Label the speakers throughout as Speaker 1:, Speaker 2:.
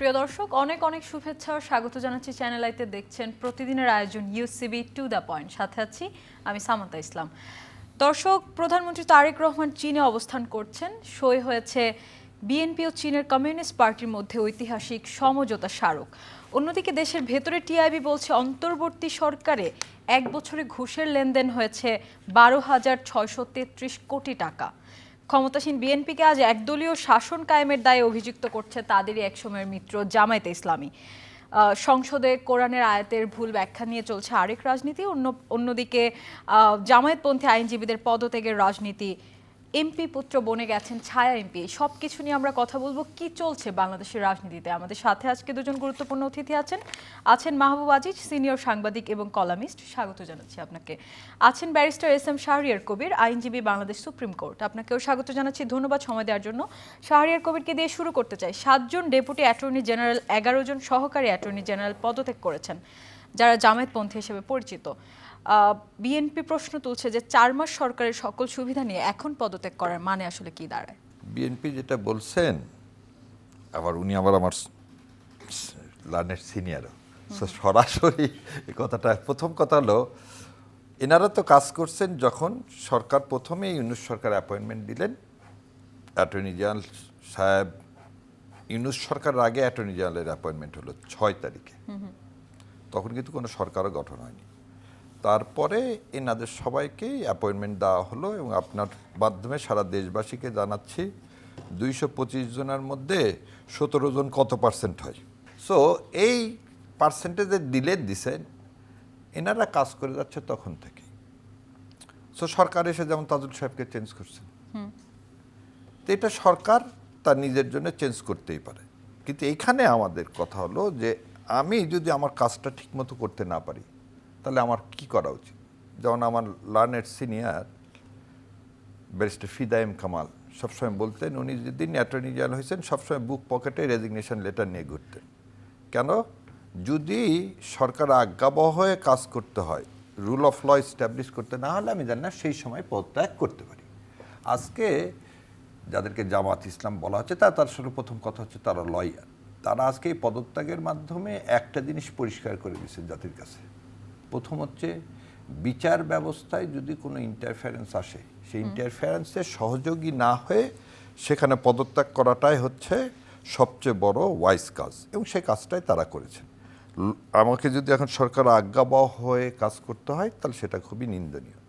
Speaker 1: প্রিয় দর্শক, অনেক অনেক শুভেচ্ছা ও স্বাগত জানাচ্ছি চ্যানেল আইতে। দেখছেন প্রতিদিনের আয়োজন ইউসিবি টু দ্য পয়েন্ট। সাথে আছি আমি সামান্তা ইসলাম। দর্শক, প্রধানমন্ত্রী তারেক রহমান চীনে অবস্থান করছেন। সই হয়েছে বিএনপি ও চীনের কমিউনিস্ট পার্টির মধ্যে ঐতিহাসিক সমঝোতা স্মারক। অন্যদিকে দেশের ভেতরে টিআইবি বলছে অন্তর্বর্তী সরকারে 1 বছরে ঘুষের লেনদেন হয়েছে 12,633 কোটি টাকা। ক্ষমতাসীন বিএনপিকে আজ একদলীয় শাসন কায়েমের দায়ে অভিযুক্ত করছে তাদেরই একসময়ের মিত্র জামায়াতে ইসলামী। সংসদে কোরআনের আয়াতের ভুল ব্যাখ্যা নিয়ে চলছে আরেক রাজনীতি। অন্যদিকে জামায়াতপন্থী আইনজীবীদের পদত্যাগের রাজনীতি, এমপি পুত্র বনে গেছেন ছায়া এমপি। সব কিছু নিয়ে আমরা কথা বলবো, কি চলছে বাংলাদেশের রাজনীতিতে। আমাদের সাথে আজকে দুজন গুরুত্বপূর্ণ অতিথি আছেন মাহবুব আজিজ, সিনিয়র সাংবাদিক এবং কলামিস্ট, স্বাগত জানাচ্ছি আপনাকে। আছেন barrister S M Shahriar Kabir, আইনজীবী, বাংলাদেশ সুপ্রিম কোর্ট, আপনাকেও স্বাগত জানাচ্ছি। ধন্যবাদ সময় দেওয়ার জন্য। শাহরিয়ার কবিরকে দিয়ে শুরু করতে চাই। 7 জন ডেপুটি অ্যাটর্নি জেনারেল, 11 জন সহকারী অ্যাটর্নি জেনারেল পদত্যাগ করেছেন, যারা জামায়াতপন্থী হিসেবে পরিচিত। বিএনপি প্রশ্ন তুলছে যে 4 মাস সরকারের সকল সুবিধা নিয়ে এখন পদত্যাগ করার মানে আসলে কি দাঁড়ায়?
Speaker 2: বিএনপি যেটা বলছেন, আবার উনি আবার আমার লার্নের সিনিয়রও, সরাসরি এই কথাটা, প্রথম কথা হলো এনারা তো কাজ করছেন যখন সরকার প্রথমে ইউনূস সরকার অ্যাপয়েন্টমেন্ট দিলেন। অ্যাটর্নি জেনারেল সাহেব, ইউনূস সরকারের আগে অ্যাটর্নি জেনারেলের অ্যাপয়েন্টমেন্ট হলো 6 তারিখে। তখন কিন্তু কোনো সরকারও গঠন হয়নি। তারপরে এনাদের সবাইকেই অ্যাপয়েন্টমেন্ট দেওয়া হলো এবং আপনার মাধ্যমে সারা দেশবাসীকে জানাচ্ছি 225 জনের মধ্যে 17 জন কত পার্সেন্ট হয়। সো এই পার্সেন্টেজে দিছেন, এনারা কাজ করে যাচ্ছে তখন থেকে। সো সরকার এসে যেমন তাজুল সাহেবকে চেঞ্জ করছেন, তো এটা সরকার তার নিজের জন্য চেঞ্জ করতেই পারে। কিন্তু এইখানে আমাদের কথা হলো যে আমি যদি আমার কাজটা ঠিকমতো করতে না পারি তাহলে আমার কি করা উচিত। যেমন আমার লার্নের সিনিয়র ব্যারিস্টার ফিদা এম কামাল সবসময় বলতেন, উনি যেদিন অ্যাটর্নি জেনারেল হয়েছেন সবসময় বুক পকেটে রেজিগনেশন লেটার নিয়ে ঘুরতেন। কেন? যদি সরকার আজ্ঞাবহ হয়ে কাজ করতে হয়, রুল অফ ল এস্টাবলিশ করতে না হলে আমি জানি না সেই সময় পদত্যাগ করতে পারি। আজকে যাদেরকে জামাত ইসলাম বলা হচ্ছে তার সর্বপ্রথম কথা হচ্ছে তারা লয়ার। তারা আজকে এই পদত্যাগের মাধ্যমে একটা জিনিস পরিষ্কার করে দিয়েছে জাতির কাছে। প্রথম হচ্ছে, বিচার ব্যবস্থায় যদি কোনো ইন্টারফারেন্স আসে, সেই ইন্টারফারেন্সের সহযোগী না হয়ে সেখানে পদত্যাগ করাটাই হচ্ছে সবচেয়ে বড় ওয়াইজ কাজ, এবং সেই কাজটাই তারা করেছেন। আমাকে যদি এখন সরকার আজ্ঞাবহ হয়ে কাজ করতে হয় তাহলে সেটা খুবই নিন্দনীয়।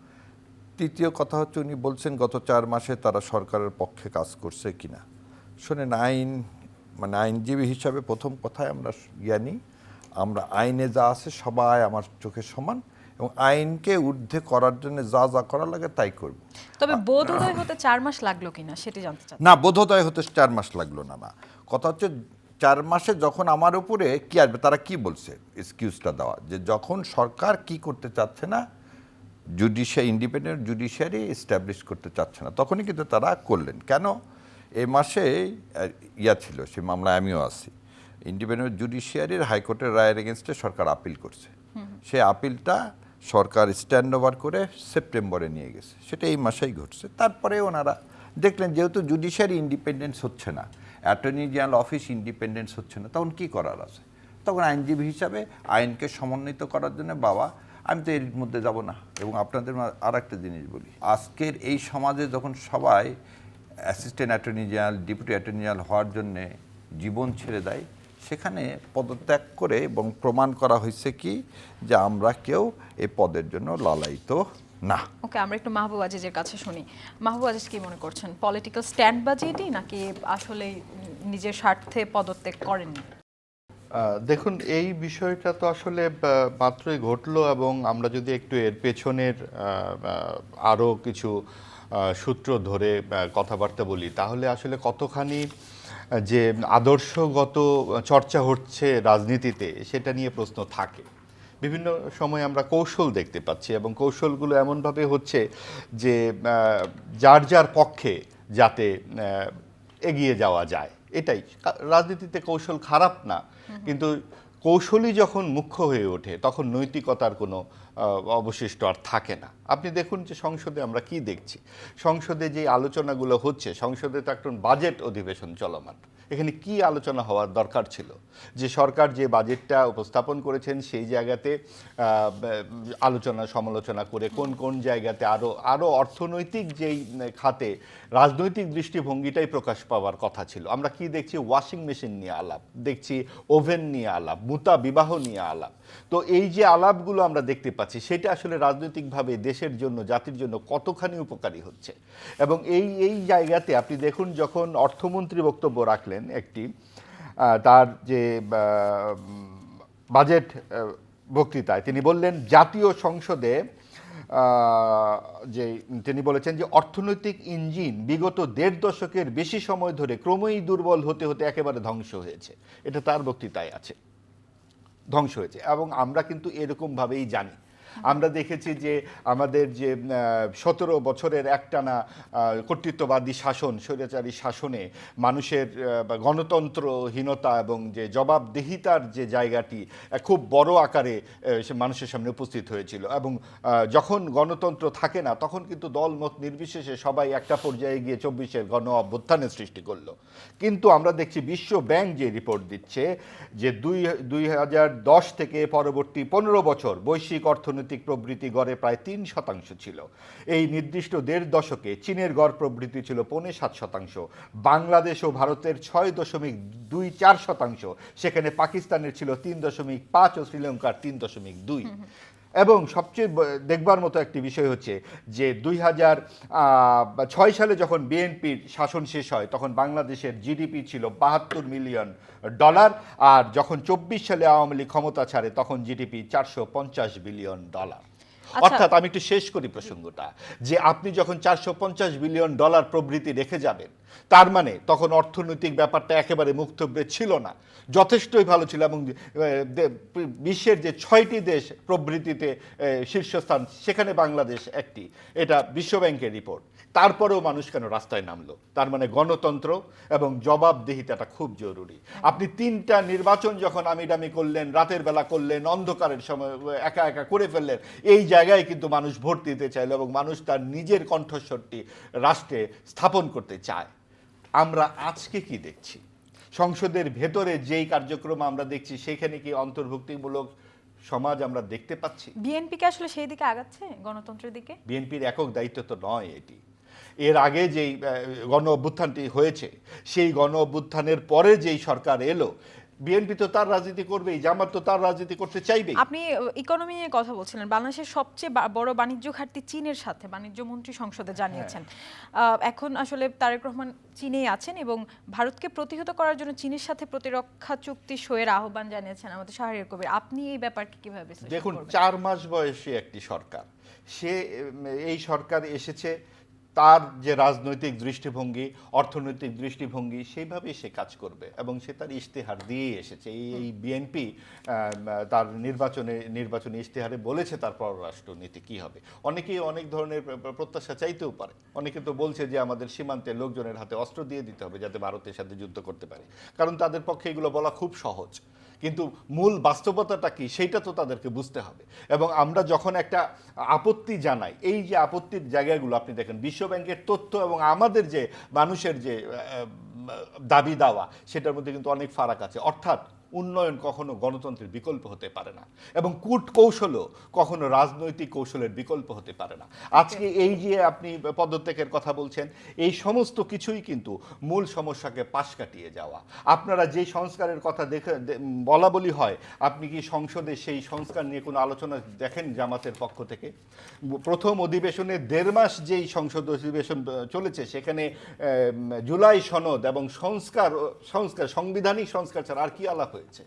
Speaker 2: তৃতীয় কথা হচ্ছে, উনি বলছেন গত 4 মাসে তারা সরকারের পক্ষে কাজ করছে কিনা। শোনেন, আইনজীবী হিসাবে প্রথম কথায় আমরা জ্ঞানী, আমরা আইনে যা আছে সবাই আমার চোখে সমান, এবং আইনকে ঊর্ধ্বে করার জন্য যা যা করা লাগে তাই করব।
Speaker 1: তবে বোধোদয় হতে 4 মাস লাগলো কিনা সেটি জানতে চাই।
Speaker 2: না, বোধোদয় হতে 4 মাস লাগলো না। কথা হচ্ছে 4 মাসে যখন আমার উপরে কি আসবে, তারা কি বলছে এক্সকিউজটা দেওয়া, যে যখন সরকার কি করতে চাচ্ছে না, ইন্ডিপেন্ডেন্ট জুডিশিয়ারি এস্টাবলিশ করতে চাচ্ছে না, তখনই কিন্তু তারা করলেন। কেন? এই মাসে ছিল, সেই মামলায় আমিও আছি, ইন্ডিপেন্ডেন্ট জুডিশিয়ারির হাইকোর্টের রায়ের এগেনস্টে সরকার আপিল করছে। সেই আপিলটা সরকার স্ট্যান্ড ওভার করে সেপ্টেম্বরে নিয়ে গেছে, সেটা এই মাসেই ঘটছে। তারপরে ওনারা দেখলেন যেহেতু জুডিশিয়ারি ইন্ডিপেন্ডেন্স হচ্ছে না, অ্যাটর্নি জেনারেল অফিস ইন্ডিপেন্ডেন্স হচ্ছে না, তখন কী করার আছে? তখন আইনজীবী হিসাবে আইনকে সমন্বিত করার জন্য, বাবা আমি তো এর মধ্যে যাব না। এবং আপনাদের আর একটা জিনিস বলি, আজকের এই সমাজে যখন সবাই assistant attorney general, deputy attorney general হওয়ার জন্যে জীবন ছেড়ে দেয়, সেখানে পদত্যাগ করে এবং প্রমাণ করা হয়েছে কি যে আমরা কেউ এই পদের জন্য লালায়িত না।
Speaker 1: ওকে, আমরা একটু মাহবুব আজিজের কাছে শুনি। মাহবুব আজিজ, কি মনে করছেন, পলিটিক্যাল স্ট্যান্ড বাজিয়েটি নাকি আসলে নিজের স্বার্থে পদত্যাগ করেননি?
Speaker 3: দেখুন, এই বিষয়টা তো আসলে মাত্রই ঘটলো, এবং আমরা যদি একটু এর পেছনের আরও কিছু সূত্র ধরে কথাবার্তা বলি, তাহলে আসলে কতখানি যে আদর্শগত চর্চা হচ্ছে রাজনীতিতে সেটা নিয়ে প্রশ্ন থাকে। বিভিন্ন সময় আমরা কৌশল দেখতে পাচ্ছি, এবং কৌশলগুলো এমনভাবে হচ্ছে যে যার যার পক্ষে যাতে এগিয়ে যাওয়া যায়, এটাই রাজনীতিতে। কৌশল খারাপ না, কিন্তু কৌশলই যখন মুখ্য হয়ে ওঠে তখন নৈতিকতার কোনো অবশিষ্ট আর থাকে না। আপনি দেখুন যে সংসদে আমরা কি দেখছি, সংসদে যে আলোচনাগুলো হচ্ছে, সংসদে তো একটা বাজেট অধিবেশন চলমান, এখানে কি আলোচনা হওয়ার দরকার ছিল? যে সরকার যে বাজেটটা উপস্থাপন করেছেন সেই জায়গাতে আলোচনা সমালোচনা করে কোন কোন জায়গাতে আরো অর্থনৈতিক যেই খাতে রাজনৈতিক দৃষ্টিভঙ্গিটাই প্রকাশ পাওয়ার কথা ছিল। আমরা কি দেখছি? ওয়াশিং মেশিন নিয়ে আলাপ দেখছি, ওভেন নিয়ে আলাপ, মুতা বিবাহ নিয়ে আলাপ। তো এই যে আলাপগুলো আমরা দেখতে পাচ্ছি সেটা আসলে রাজনৈতিকভাবে দেশের জন্য, জাতির জন্য কতখানি উপকারী হচ্ছে। এবং এই জায়গাতে আপনি দেখুন, যখন অর্থমন্ত্রী বক্তব্য রাখলেন একটি, তার যে বাজেট বক্তৃতায় তিনি বললেন জাতীয় সংসদে যে তিনি বলেছেন যে অর্থনৈতিক ইঞ্জিন বিগত 1.5 দশকের বেশি সময় ধরে ক্রমেই দুর্বল হতে হতে একেবারে ধ্বংস হয়েছে। এটা তার বক্তৃতায় আছে, ধ্বংস হয়েছে। এবং আমরা কিন্তু এরকমভাবেই জানি। আমরা দেখেছি যে আমাদের যে 17 বছরের একটানা কর্তৃত্ববাদী শাসন, স্বৈরাচারী শাসনে মানুষের গণতন্ত্রহীনতা এবং যে জবাবদিহিতার যে জায়গাটি খুব বড় আকারে মানুষের সামনে উপস্থিত হয়েছিল। এবং যখন গণতন্ত্র থাকে না তখন কিন্তু দলমত নির্বিশেষে সবাই একটা পর্যায়ে গিয়ে 24-এর গণ অভ্যুত্থানের সৃষ্টি করলো। কিন্তু আমরা দেখছি বিশ্ব ব্যাংক যে রিপোর্ট দিচ্ছে যে 2010 থেকে পরবর্তী 15 বছর বৈশ্বিক অর্থনৈতিক প্রবৃদ্ধি গড়ে প্রায় 3% ছিল। এই নির্দিষ্ট 1.5 দশকে চীনের গড় প্রবৃদ্ধি ছিল 5.7%, বাংলাদেশ ও ভারতের 6.24%, সেখানে পাকিস্তানের ছিল 3.5 ও শ্রীলঙ্কার 3.2। এবং সবচেয়ে দেখবার মতো একটি বিষয় হচ্ছে যে 2006 সালে যখন বিএনপির শাসন শেষ হয় তখন বাংলাদেশের জিডিপি ছিল $72 মিলিয়ন, আর যখন 24 সালে আওয়ামী লীগ ক্ষমতা ছাড়ে তখন জিডিপি $450 বিলিয়ন। অর্থাৎ আমি একটু শেষ করি প্রসঙ্গটা, যে আপনি যখন $450 বিলিয়ন প্রবৃদ্ধি রেখে যাবেন তার মানে তখন অর্থনৈতিক ব্যাপারটা একেবারে মুক্তব্রে ছিল না, যথেষ্টই ভালো ছিল। এবং বিশ্বের যে 6টি দেশ প্রবৃদ্ধিতে শীর্ষস্থান সেখানে বাংলাদেশ একটি, এটা বিশ্বব্যাংকের রিপোর্ট। তারপরেও মানুষ কেন রাস্তায় নামলো? তার মানে গণতন্ত্র এবং জবাবদিহিতাটা খুব জরুরি। আপনি 3টা নির্বাচন যখন আমিডামি করলেন, রাতের বেলা করলেন, অন্ধকারের সময় একা একা করে ফেললেন, এই জায়গায় কিন্তু মানুষ ভোট দিতে চাইল এবং মানুষ তার নিজের কণ্ঠস্বরটি রাষ্ট্রে স্থাপন করতে চায়। আমরা আজকে কি দেখছি? সংসদের ভেতরে যেই কার্যক্রম আমরা দেখছি সেখানে কি অন্তর্ভুক্তিমূলক সমাজ আমরা দেখতে পাচ্ছি?
Speaker 1: বিএনপি কি আসলে সেই দিকে আগাচ্ছে, গণতন্ত্রের দিকে?
Speaker 3: বিএনপির একক দায়িত্ব তো নয় এটি। এর আগে যেই গণ অভ্যুত্থানটি হয়েছে সেই গণ অভ্যুত্থানের পরে যেই সরকার এলো, বিএনপি তো তার রাজনীতি করবেই, জামাত তো তার রাজনীতি করতে চাইবে।
Speaker 1: আপনি ইকোনমি নিয়ে কথা বলছিলেন, বাংলাদেশের সবচেয়ে বড় বাণিজ্য ঘাটতি চীনের সাথে, বাণিজ্য মন্ত্রী সংসদে জানিয়েছেন। এখন আসলে তারেক রহমান চীনেই আছেন এবং ভারতকে প্রতিহত করার জন্য চীনের সাথে প্রতিরক্ষা চুক্তি সইয়ের আহ্বান জানিয়েছেন আমাদের শাহরিয়ার কবির। আপনি এই ব্যাপারকে কিভাবে বিশ্লেষণ করবেন?
Speaker 3: দেখুন, 4 মাস বয়সী একটি সরকার, এই সরকার এসেছে, তার যে রাজনৈতিক দৃষ্টিভঙ্গি, অর্থনৈতিক দৃষ্টিভঙ্গি, সেইভাবেই সে কাজ করবে এবং সে তার ইশতেহার দিয়েই এসেছে। এই বিএনপি তার নির্বাচনী ইশতেহারে বলেছে তার পররাষ্ট্রনীতি কি হবে। অনেকেই অনেক ধরনের প্রত্যাশা চাইতেও পারে। অনেকে তো বলছে যে আমাদের সীমান্তে লোকজনের হাতে অস্ত্র দিয়ে দিতে হবে যাতে ভারতের সাথে যুদ্ধ করতে পারে, কারণ তাদের পক্ষে এগুলো বলা খুব সহজ। কিন্তু মূল বাস্তবতাটা কি সেইটা তো তাদেরকে বুঝতে হবে। এবং আমরা যখন একটা আপত্তি জানাই, এই যে আপত্তির জায়গাগুলো আপনি দেখেন, বিশ্বব্যাংকের তথ্য এবং আমাদের যে মানুষের যে দাবি দাওয়া সেটার মধ্যে কিন্তু অনেক ফারাক আছে। অর্থাৎ উন্নয়ন কখনো গণতন্ত্রের বিকল্প হতে পারে না এবং কূট কৌশলও কখনো রাজনৈতিক কৌশলের বিকল্প হতে পারে না। আজকে এই যে আপনি পদত্যাগের কথা বলছেন, এই সমস্ত কিছুই কিন্তু মূল সমস্যাকে পাশ কাটিয়ে যাওয়া। আপনারা যে সংস্কারের কথা বলা বলি হয়, আপনি কি সংসদে সেই সংস্কার নিয়ে কোনো আলোচনা দেখেন জামাতের পক্ষ থেকে? প্রথম অধিবেশনে 1.5 মাস যেই সংসদ অধিবেশন চলেছে সেখানে জুলাই সনদ এবং সাংবিধানিক সংস্কার ছাড়া আর কি আলাপ হয়েছে?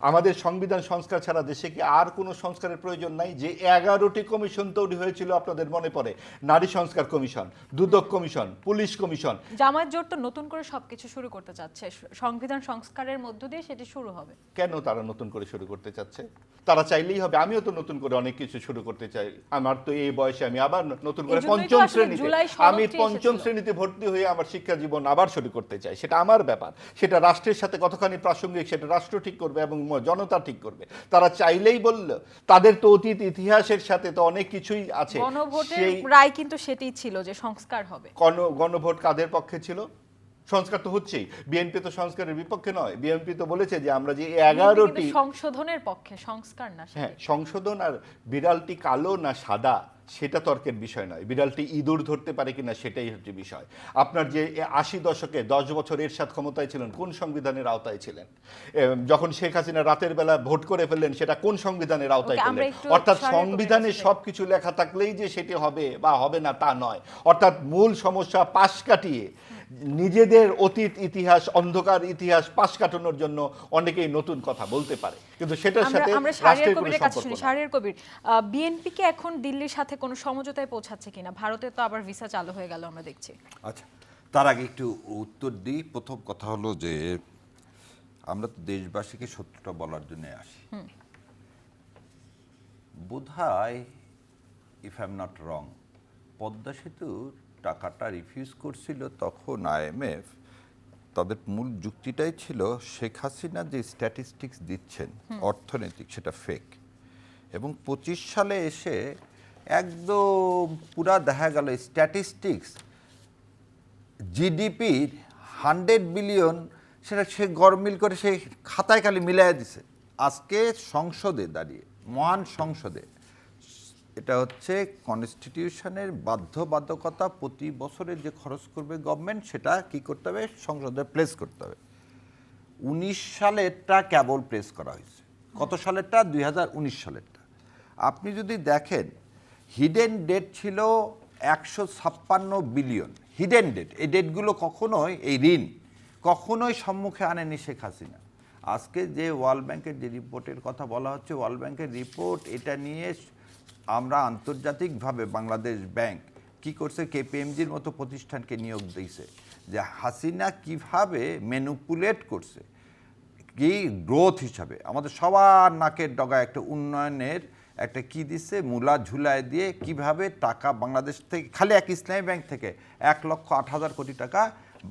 Speaker 3: আমাদের সংবিধান সংস্কার ছাড়া দেশে কি আর কোনো সংস্কারের প্রয়োজন নাই? যে 11টি কমিশন তৈরি হয়েছিল আপনাদের মনে পড়ে, নারী সংস্কার কমিশন, দুদক কমিশন, পুলিশ কমিশন।
Speaker 1: জামায়াত জোট তো নতুন করে সবকিছু শুরু করতে চাচ্ছে, সংবিধান সংস্কারের মধ্য দিয়ে সেটি শুরু হবে।
Speaker 3: কেন তারা নতুন করে শুরু করতে চাচ্ছে? তারা চাইলেই হবে। আমিও তো নতুন করে অনেক কিছু শুরু করতে চাই। আমার তো এই বয়সে আমি আবার নতুন করে পঞ্চম শ্রেণীতে ভর্তি হয়ে আমার শিক্ষা জীবন আবার শুরু করতে চাই। সেটা আমার ব্যাপার, সেটা রাষ্ট্রের সাথে কতখানি প্রাসঙ্গিক সেটা রাষ্ট্র ঠিক করবে এবং জনতা ঠিক করবে। তারা চাইলেই বলল, তাদের তো অতীত ইতিহাসের সাথে তো অনেক কিছুই আছে।
Speaker 1: গণভোটের রায় কিন্তু সেটাই ছিল যে সংস্কার হবে।
Speaker 3: গণভোট কাদের পক্ষে ছিল? সংস্কার তো হচ্ছেই। বিএনপি তো সংস্কারের বিপক্ষে নয়। বিএনপি তো বলেছে যে আমরা যে
Speaker 1: বিএনপি
Speaker 3: 11টি
Speaker 1: কিন্তু সংশোধনের পক্ষে, সংস্কার না।
Speaker 3: হ্যাঁ, সংশোধন আর বিড়ালটি কালো না সাদা সেটা তর্কের বিষয় নয়, বিড়ালটি ইঁদুর ধরতে পারে কিনা সেটাই হচ্ছে বিষয়। আপনার যে 80 দশকে 10 বছর এরশাদ ক্ষমতায় ছিলেন, কোন সংবিধানের আওতায় ছিলেন? যখন শেখ হাসিনা রাতের বেলা ভোট করে ফেললেন, সেটা কোন সংবিধানের আওতায়
Speaker 1: ওকে, আমরা
Speaker 3: করলেন?
Speaker 1: একটু
Speaker 3: অর্থাৎ
Speaker 1: সরে
Speaker 3: সংবিধানে
Speaker 1: কমে
Speaker 3: সবকিছু লেখা থাকলেই যে সেটি হবে বা হবে না তা নয়। অর্থাৎ মূল সমস্যা পাশ কাটিয়ে নিজেদের অতীত ইতিহাস, অন্ধকার ইতিহাস পাশ কাটানোর জন্য অনেকেই নতুন কথা বলতে পারে, কিন্তু সেটার সাথে
Speaker 1: আমরা শাহরিয়ার
Speaker 3: রাষ্ট্রের কোনো
Speaker 1: কবিরের কাছে
Speaker 3: সম্পর্ক
Speaker 1: শুনি।
Speaker 3: নেই।
Speaker 1: শাহরিয়ার কবির, বিএনপি কে এখন দিল্লির সাথে কোনো সমঝোতায় পৌঁছাচ্ছে কিনা? ভারতে তো আবার ভিসা চালু হয়ে গেল আমরা দেখছি।
Speaker 2: আচ্ছা, তার আগে একটু উত্তর দিই। প্রথম কথা হলো যে আমরা তো দেশবাসীকে সত্যটা বলার জন্য আসি। বোধহয়, if I am not wrong, Padma সেতুর টাকাটা রিফিউজ করছিল তখন আইএমএফ। তাদের মূল যুক্তিটাই ছিল শেখ হাসিনা যে স্ট্যাটিস্টিক্স দিচ্ছেন অর্থনৈতিক, সেটা ফেক। এবং 25 সালে এসে একদম পুরা দেখা গেল স্ট্যাটিস্টিক্স জিডিপির 100 বিলিয়ন, সেটা সে গরমিল করে সেই খাতায় খালি মিলাই দিছে। আজকে সংসদে দাঁড়িয়ে, মহান সংসদে, এটা হচ্ছে কনস্টিটিউশনের বাধ্যবাধকতা, প্রতি বছরে যে খরচ করবে গভর্নমেন্ট সেটা কি করতে হবে, সংসদে প্লেস করতে হবে। 19 সালেরটা কেবল প্লেস করা হয়েছে। কত সালেরটা? 2019 সালেরটা। আপনি যদি দেখেন, হিডেন ডেট ছিল 156 বিলিয়ন হিডেন ডেট। এই ডেটগুলো কখনোই, এই ঋণ কখনোই সম্মুখে আনেনি শেখ হাসিনা। আজকে যে ওয়ার্ল্ড ব্যাংকের যে রিপোর্টের কথা বলা হচ্ছে, ওয়ার্ল্ড ব্যাংকের রিপোর্ট, এটা নিয়ে আমরা আন্তর্জাতিকভাবে বাংলাদেশ ব্যাংক কি করছে, কেপিএমজির মতো প্রতিষ্ঠানকে নিয়োগ দিয়েছে যে হাসিনা কিভাবে ম্যানিপুলেট করছে কি গ্রোথ হিসাবে আমাদের সবার নাকের ডগায় একটা উন্নয়নের একটা কি দিচ্ছে, মূলা ঝুলায় দিয়ে কিভাবে টাকা বাংলাদেশ থেকে, খালি এক ইসলামী ব্যাংক থেকে 1,08,000 কোটি টাকা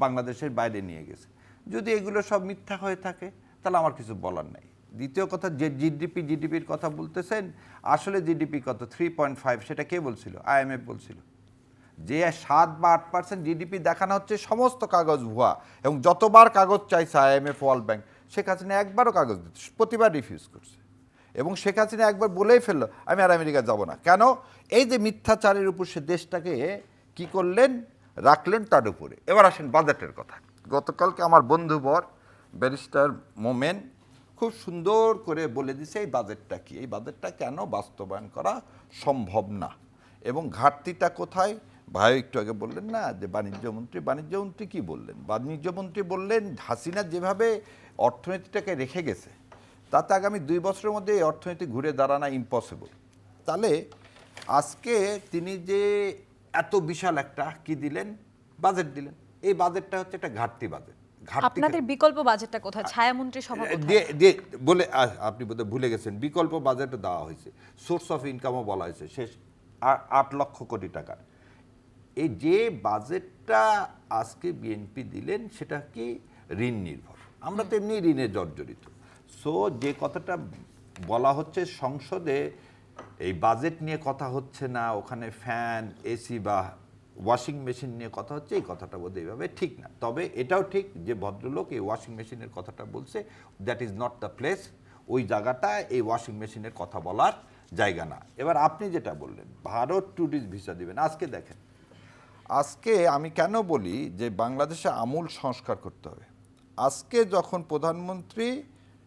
Speaker 2: বাংলাদেশের বাইরে নিয়ে গেছে। যদি এগুলো সব মিথ্যা হয়ে থাকে তাহলে আমার কিছু বলার নাই। দ্বিতীয় কথা, যে জিডিপির কথা বলতেছেন, আসলে জিডিপি কত? 3.5। সেটা কে বলছিল? আইএমএফ বলছিল। যে 7 বা 8% জিডিপি দেখানো হচ্ছে, সমস্ত কাগজ ভুয়া। এবং যতবার কাগজ চাইছে IMF, world bank, Sheikh Hasina একবারও কাগজ দিতে, প্রতিবার রিফিউজ করছে। এবং শেখ হাসিনা একবার বলেই ফেললো, আমি আর আমেরিকা যাব না। কেন? এই যে মিথ্যাচারের উপর সে দেশটাকে কি করলেন, রাখলেন তার উপরে। এবার আসেন বাজেটের কথা। গতকালকে আমার বন্ধুবর ব্যারিস্টার মোমেন খুব সুন্দর করে বলে দিছে এই বাজেটটা কি, এই বাজেটটা কেন বাস্তবায়ন করা সম্ভব না এবং ঘাটতিটা কোথায়। ভাই একটু আগে বললেন না যে বাণিজ্যমন্ত্রী কি বললেন? বাণিজ্যমন্ত্রী বললেন হাসিনা যেভাবে অর্থনীতিটাকে রেখে গেছে, তাতে আগামী 2 বছরের মধ্যে এই অর্থনীতি ঘুরে দাঁড়ানো ইম্পসিবল। তাহলে আজকে তিনি যে এত বিশাল একটা কি দিলেন, বাজেট দিলেন, এই বাজেটটা হচ্ছে একটা ঘাটতি বাজেট।
Speaker 1: আপনাদের বিকল্প বাজেটটা কোথায়? ছায়ামন্ত্রী সভা কোথায়?
Speaker 2: বলে আপনি বোধহয় ভুলে গেছেন, বিকল্প বাজেট দেওয়া হয়েছে, সোর্স অফ ইনকামও বলা হয়েছে, শেষ 8 লক্ষ কোটি টাকার। এই যে বাজেটটা আজকে বিএনপি দিলেন, সেটা কি ঋণ নির্ভর। আমরা তো এমনি ঋণে জর্জরিত। সো যে কথাটা বলা হচ্ছে সংসদে, এই বাজেট নিয়ে কথা হচ্ছে না, ওখানে ফ্যান, এসি বা ওয়াশিং মেশিন নিয়ে কথা হচ্ছে, এই কথাটা বোধহয় এইভাবে ঠিক না। তবে এটাও ঠিক যে ভদ্রলোক এই ওয়াশিং মেশিনের কথাটা বলছে, that is not the place. ওই জায়গাটা এই ওয়াশিং মেশিনের কথা বলার জায়গা না। এবার আপনি যেটা বললেন, ভারত ট্যুরিস্ট ভিসা দিবেন। আজকে দেখেন, আজকে আমি কেন বলি যে বাংলাদেশে আমূল সংস্কার করতে হবে। আজকে যখন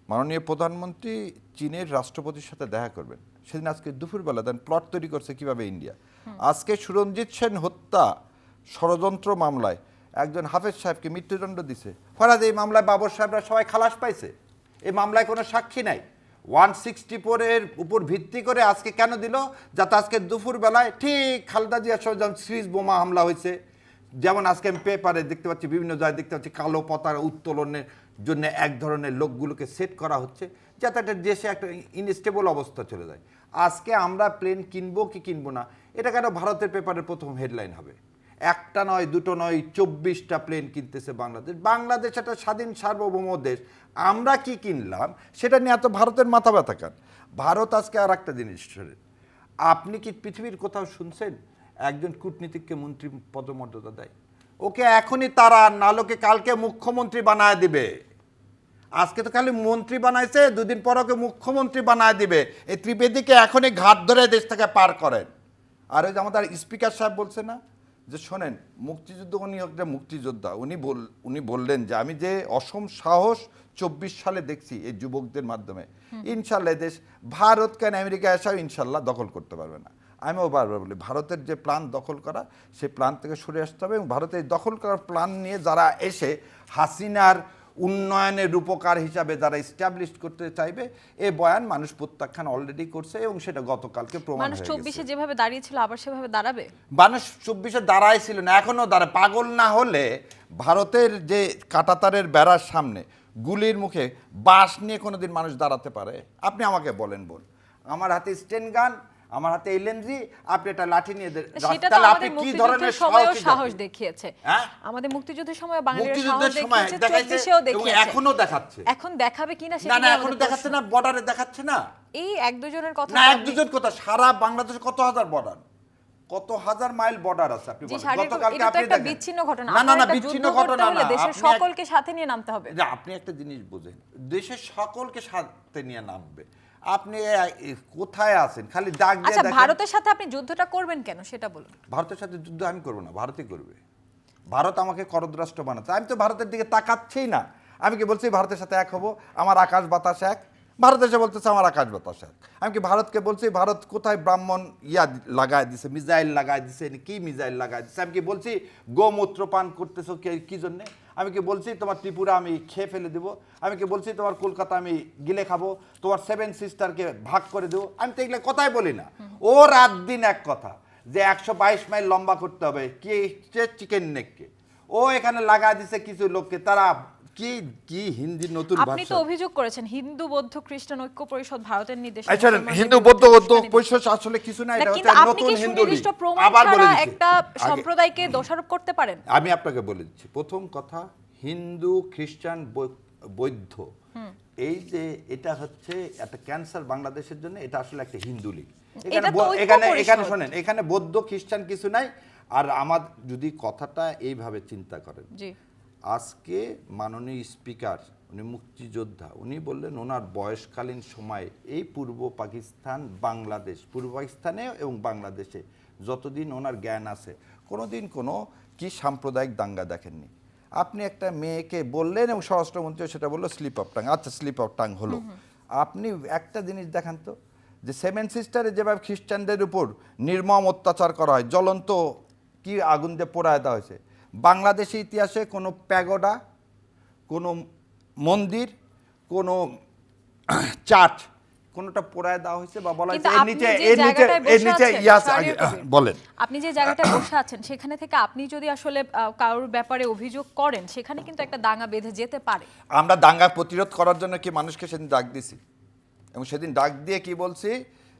Speaker 2: মাননীয় প্রধানমন্ত্রী চীনের রাষ্ট্রপতির সাথে দেখা করবেন, সেদিন আজকে দুপুরবেলা দেন প্লট তৈরি করছে কিভাবে ইন্ডিয়া। আজকে সুরঞ্জিত সেন হত্যা ষড়যন্ত্র মামলায় একজন হাফেজ সাহেবকে মৃত্যুদণ্ড দিছে। ফরাজ, এই মামলায় বাবর সাহেবরা সবাই খালাস পাইছে। এই মামলায় কোনো সাক্ষী নাই। 164-এর উপর ভিত্তি করে আজকে কেন দিল? যাতে আজকে দুপুরবেলায় ঠিক খালেদা জিয়ার সহ যেমন সিরিজ বোমা হামলা হয়েছে, যেমন আজকে আমি পেপারে দেখতে পাচ্ছি, বিভিন্ন জায়গায় দেখতে পাচ্ছি কালো পতাকা উত্তোলনের জন্য এক ধরনের লোকগুলোকে সেট করা হচ্ছে, যাতে একটা দেশে একটা ইনস্টেবল অবস্থা চলে যায়। আজকে আমরা প্লেন কিনবো কি কিনবো না, এটা কেন ভারতের পেপারের প্রথম হেডলাইন হবে? একটা নয়, দুটো নয়, 24টা প্লেন কিনতেছে বাংলাদেশ। বাংলাদেশ একটা স্বাধীন সার্বভৌম দেশ, আমরা কি কিনলাম সেটা নিয়ে এত ভারতের মাথা ব্যথা কান। ভারত আজকে আর একটা জিনিস, আপনি কি পৃথিবীর কোথাও শুনছেন একজন কূটনীতিককে মন্ত্রী পদমর্যাদা দেয়? ওকে এখনই তাড়ান, নালোকে কালকে মুখ্যমন্ত্রী বানায় দিবে। আজকে তো খালি মন্ত্রী বানাইছে, দুদিন পর ওকে মুখ্যমন্ত্রী বানায় দিবে। এই ত্রিবেদীকে এখনই ঘাট ধরে দেশ থেকে পার করেন। আর ওই যে আমাদের স্পিকার সাহেব বলছে না যে শোনেন, মুক্তিযুদ্ধ, উনি একটা মুক্তিযোদ্ধা, উনি বললেন যে আমি যে অসম সাহস 24 সালে দেখছি এই যুবকদের মাধ্যমে, ইনশাল্লাহ দেশ ভারত কেন আমেরিকা এসেও ইনশাল্লাহ দখল করতে পারবে না। আমিও বারবার বলি ভারতের যে প্ল্যান দখল করা, সেই প্ল্যান থেকে সরে আসতে হবে, এবং ভারতের দখল করার প্ল্যান নিয়ে যারা এসে হাসিনার উন্নয়নের রূপকার হিসাবে যারা এস্টাবলিশ করতে চাইবে, এই বয়ান মানুষ প্রত্যাখ্যান অলরেডি করছে, এবং সেটা গতকালকে প্রমাণ
Speaker 1: মানুষ
Speaker 2: হয়ে
Speaker 1: 24-এ
Speaker 2: গেছে।
Speaker 1: যেভাবে দাঁড়িয়েছিল আবার সেভাবে দাঁড়াবে।
Speaker 2: মানুষ 24-এ দাঁড়াইছিল না, এখনো দাঁড়ায়। পাগল না হলে ভারতের যে কাঁটাতারের বেড়ার সামনে গুলির মুখে বাঁশ নিয়ে কোনোদিন মানুষ দাঁড়াতে পারে? আপনি আমাকে বলেন, আমার হাতে স্টেন গান, আমার হাতে এলএনজি, আপনি একটা লাঠি নিয়ে
Speaker 1: সেটা তো
Speaker 2: তাহলে আপনি
Speaker 1: আমাদের
Speaker 2: কি
Speaker 1: মুক্তিযুদ্ধের
Speaker 2: ধরনের
Speaker 1: সময়ও সাহস
Speaker 2: সাহস
Speaker 1: দেখিয়েছে।
Speaker 2: হ্যাঁ?
Speaker 1: আমাদের মুক্তিযুদ্ধের সময় বাঙালিরা সাহস
Speaker 2: মুক্তিযুদ্ধের সময়
Speaker 1: দেখিয়েছে,
Speaker 2: দেখাইছে
Speaker 1: 24-এও
Speaker 2: এবং
Speaker 1: দেখিয়েছে,
Speaker 2: এখনো দেখাচ্ছে।
Speaker 1: এখন দেখাবে কিনা
Speaker 2: না
Speaker 1: সেটা
Speaker 2: না,
Speaker 1: নিয়ে
Speaker 2: এখনো
Speaker 1: আমাদের
Speaker 2: দেখাচ্ছে
Speaker 1: প্রশ্ন।
Speaker 2: না, বর্ডারে দেখাচ্ছে না।
Speaker 1: এই এক দুজনের কথা
Speaker 2: না,
Speaker 1: তো
Speaker 2: এক
Speaker 1: আপনি-
Speaker 2: দুজন কথা, সারা বাংলাদেশে কত হাজার বর্ডার, কত হাজার মাইল বর্ডার আছে আপনি
Speaker 1: জি,
Speaker 2: বলেন।
Speaker 1: শারীরিক-
Speaker 2: গতকালকে
Speaker 1: এটা তো
Speaker 2: আপনি
Speaker 1: একটা
Speaker 2: দেখেন।
Speaker 1: বিচ্ছিন্ন ঘটনা।
Speaker 2: না না
Speaker 1: আপনার
Speaker 2: না,
Speaker 1: একটা
Speaker 2: বিচ্ছিন্ন
Speaker 1: যুদ্ধ করতে
Speaker 2: ঘটনা
Speaker 1: হলে
Speaker 2: না।
Speaker 1: দেশের
Speaker 2: আপনি
Speaker 1: সকলকে সাথে নিয়ে নামতে হবে।
Speaker 2: যে আপনি একটা জিনিস বুঝেন, দেশের সকলকে সাথে নিয়ে নামবে। আপনি কোথায় আছেন? খালি ডাক দিয়ে
Speaker 1: আচ্ছা,
Speaker 2: দেখেন।
Speaker 1: ভারতের সাথে আপনি যুদ্ধটা করবেন কেন সেটা বলুন।
Speaker 2: ভারতের সাথে যুদ্ধ আমি করবো না, ভারতই করবে। ভারত আমাকে করদ্রাষ্ট্র বানাচ্ছে, আমি তো ভারতের দিকে তাকাচ্ছেই না। আমি কি বলছি ভারতের সাথে এক হব? আমার আকাশ বাতাস এক। ভারত এসে বলতেছে আমার আকাশ বাতাস এক। আমি কি ভারতকে বলছি ভারত কোথায় ব্রাহ্মণ লাগায় দিছে, মিসাইল লাগায় দিছে, কি মিসাইল লাগায় দিছে? আমি কি বলছি গোমূত্র পান করতেছো কি জন্যে? আমি কি বলছি তোমার ত্রিপুরা আমি খেয়ে ফেলে দেবো? আমি কি বলছি তোমার কলকাতা আমি গিলে খাবো? তোমার 7 সিস্টারকে ভাগ করে দেবো? আমি তো এগুলো কথাই বলি না। ও রাত দিন এক কথা যে 122 মাইল লম্বা করতে হবে, কি চিকেন নেককে ও এখানে লাগায় দিছে কিছু লোককে। তারা কি কি হিন্দি নতুন
Speaker 1: আপনি তো
Speaker 2: ভাষা।
Speaker 1: অভিযোগ করেছেন হিন্দু বৌদ্ধ খ্রিস্টান ঐক্য পরিষদ ভারতের নির্দেশে
Speaker 2: আচ্ছা,
Speaker 1: মুসলমানদের
Speaker 2: হিন্দু
Speaker 1: বিরুদ্ধে
Speaker 2: বৌদ্ধ
Speaker 1: উস্কানি দিচ্ছে।
Speaker 2: পরিষদ আসলে কিছু না,
Speaker 1: না,
Speaker 2: এটা
Speaker 1: কিন্তু
Speaker 2: হচ্ছে
Speaker 1: আপনি
Speaker 2: নতুন
Speaker 1: কি
Speaker 2: হিন্দু
Speaker 1: সুনির্দিষ্ট
Speaker 2: লীগ।
Speaker 1: প্রমাণ
Speaker 2: আবার বলে
Speaker 1: ছাড়া
Speaker 2: দিচ্ছি।
Speaker 1: একটা
Speaker 2: আগে-
Speaker 1: সম্প্রদায়কে দোষারোপ করতে পারেন?
Speaker 2: আমি আপনাকে বলে দিচ্ছি, প্রথম কথা, হিন্দু খ্রিস্টান বৌদ্ধ, এই যে এটা হচ্ছে একটা ক্যান্সার বাংলাদেশের জন্য। এটা আসলে একটা হিন্দু লীগ।
Speaker 1: এটা তো ঐক্য
Speaker 2: এখানে
Speaker 1: পরিষদ।
Speaker 2: শোনেন, এখানে বৌদ্ধ খ্রিস্টান কিছু নাই। আর আমার যদি কথাটা এইভাবে চিন্তা করেন,
Speaker 1: জি,
Speaker 2: আজকে মাননীয় স্পিকার, উনি মুক্তিযোদ্ধা, উনি বললেন ওনার বয়সকালীন সময়ে এই পূর্ব পাকিস্তান, বাংলাদেশ, পূর্ব পাকিস্তানে এবং বাংলাদেশে যতদিন ওনার জ্ঞান আছে কোনোদিন কোনো কি সাম্প্রদায়িক দাঙ্গা দেখেননি। আপনি একটা মেয়েকে বললেন এবং স্বরাষ্ট্রমন্ত্রী সেটা বললো স্লিপ অফ টাং। আচ্ছা, স্লিপ অফ টাং হলো। আপনি একটা জিনিস দেখান তো, যে 7 সিস্টারে যেভাবে খ্রিস্টানদের উপর নির্মম অত্যাচার করা হয়, জ্বলন্ত কি আগুন দিয়ে পোড়ায় দেওয়া হয়েছে, বাংলাদেশের ইতিহাসে কোনো প্যাগোডা, কোনো মন্দির, কোনো চার্চ কোনোটা পোড়ায় দেওয়া হয়েছে বা বলা
Speaker 1: কিন্তু
Speaker 2: হয়েছে
Speaker 1: আপনি যে জায়গাটায় বসে আছেন,
Speaker 2: ইয়াস
Speaker 1: শাহরিয়ার কবির,
Speaker 2: বলেন।
Speaker 1: আপনি যে জায়গাটায় বসে আছেন সেখানে থেকে আপনি যদি আসলে কারোর ব্যাপারে অভিযোগ করেন, সেখানে কিন্তু একটা দাঙ্গা বেঁধে যেতে পারে।
Speaker 2: আমরা দাঙ্গা প্রতিরোধ করার জন্য কি মানুষকে সেদিন ডাক দিছি, এবং সেদিন ডাক দিয়ে কি বলছি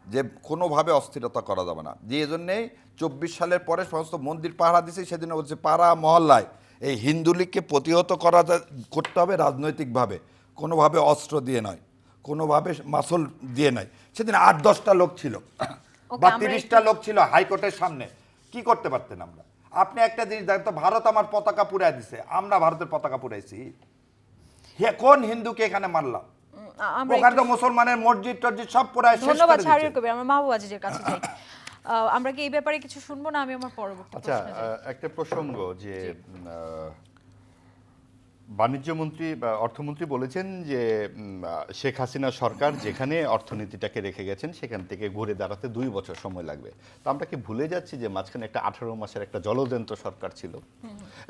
Speaker 2: যে কোনোভাবে অস্থিরতা করা যাবে না। যে জন্যেই 24 সালের পরে সমস্ত মন্দির পাহারা দিছি, সেদিন বলছে পাড়া মহল্লায় এই হিন্দু লীগকে প্রতিহত করতে হবে রাজনৈতিকভাবে, কোনোভাবে অস্ত্র দিয়ে নয়, কোনোভাবে মাসল দিয়ে নয়। সেদিন 8-10টা লোক ছিল বা 30টা লোক ছিল হাইকোর্টের সামনে। কি করতে পারতেন আমরা? আপনি একটা জিনিস দেখেন তো, ভারত আমার পতাকা পুড়ায় দিছে, আমরা ভারতের পতাকা পুড়াইছি? কোন হিন্দুকে এখানে মারলাম?
Speaker 1: আমরা
Speaker 2: ওখানে তো মুসলমানের মসজিদ টসজিদ সব পুরায় শেষ
Speaker 1: ধন্যবাদ
Speaker 2: করে
Speaker 1: শাহরিয়ার
Speaker 2: দিচ্ছে।
Speaker 1: কবির। আমরা মাহবুব আজিজের কাছে যাই। আমরা কি এই ব্যাপারে কিছু শুনবো না? আমি আমার পরবর্তী
Speaker 3: আচ্ছা,
Speaker 1: প্রশ্নে যাই।
Speaker 3: একটা প্রসঙ্গ যে বাণিজ্যমন্ত্রী বা অর্থমন্ত্রী বলেছেন যে শেখ হাসিনা সরকার যেখানে অর্থনীতিটাকে রেখে গেছেন সেখান থেকে ঘুরে দাঁড়াতে 2 বছর সময় লাগবে। তো আমরা কি ভুলে যাচ্ছি যে মাঝখানে একটা 18 মাসের একটা জলদন্ত সরকার ছিল,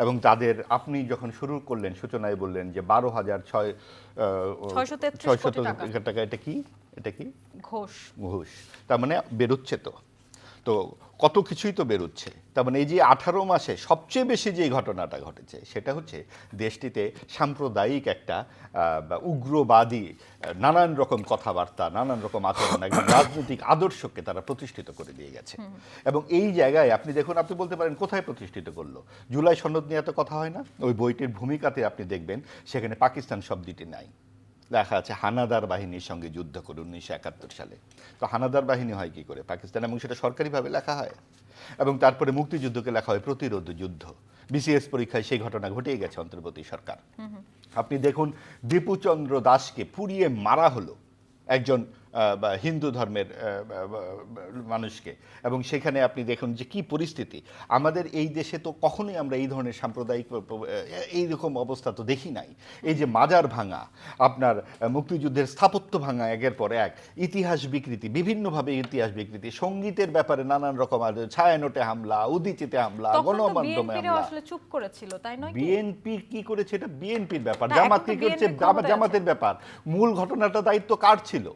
Speaker 3: এবং তাদের আপনি যখন শুরু করলেন সূচনায় বললেন যে
Speaker 1: 633 কোটি টাকা।
Speaker 3: টাকা। এটা কি? এটা কি
Speaker 1: ঘোষ।
Speaker 3: ঘুষ। তার মানে বেরোচ্ছে তো কত কিছুই তো বেরোচ্ছে। তার মানে এই যে 18 মাসে সবচেয়ে বেশি যে ঘটনাটা ঘটেছে সেটা হচ্ছে দেশটিতে সাম্প্রদায়িক একটা উগ্রবাদী নানান রকম কথাবার্তা, নানান রকম আচরণ, একদম রাজনৈতিক আদর্শকে তারা প্রতিষ্ঠিত করে দিয়ে গেছে। এবং এই জায়গায় আপনি দেখুন, আপনি বলতে পারেন কোথায় প্রতিষ্ঠিত করলো? জুলাই সনদ নিয়ে এত কথা হয় না? ওই বইটির ভূমিকাতে আপনি দেখবেন সেখানে পাকিস্তান শব্দটি নাই, লেখা আছে হানাদার বাহিনীর সঙ্গে যুদ্ধ করুন 1971 সালে। তো হানাদার বাহিনী হয় কি করে পাকিস্তান, এবং সেটা সরকারিভাবে লেখা হয়। এবং তারপরে মুক্তিযুদ্ধকে লেখা হয় প্রতিরোধ যুদ্ধ। বিসিএস পরীক্ষায় সেই ঘটনা ঘটেই গেছে অন্তর্বর্তী সরকার। আপনি দেখুন দীপুচন্দ্র দাসকে পুড়িয়ে মারা হলো একজন হিন্দু ধর্মের মানুষকে, এবং সেখানে আপনি দেখুন যে কি পরিস্থিতি। আমাদের এই দেশে তো কখনোই আমরা এই ধরনের সাম্প্রদায়িক এইরকম অবস্থা তো দেখি নাই। এই যে মাজার ভাঙা, আপনার মুক্তিযুদ্ধের স্থাপত্য ভাঙা, একের পর এক ইতিহাস বিকৃতি, বিভিন্নভাবে ইতিহাস বিকৃতি, সঙ্গীতের ব্যাপারে নানান রকম ছায়ানোটে হামলা, উদীচিতে হামলা, গণমাধ্যমে হামলা।
Speaker 1: আসলে চুপ করেছিল, তাই নয়?
Speaker 3: বিএনপি কি করেছে এটা বিএনপির ব্যাপার, জামাত কি করেছে জামাতের ব্যাপার। মূল ঘটনাটা দায়িত্ব কার ছিল?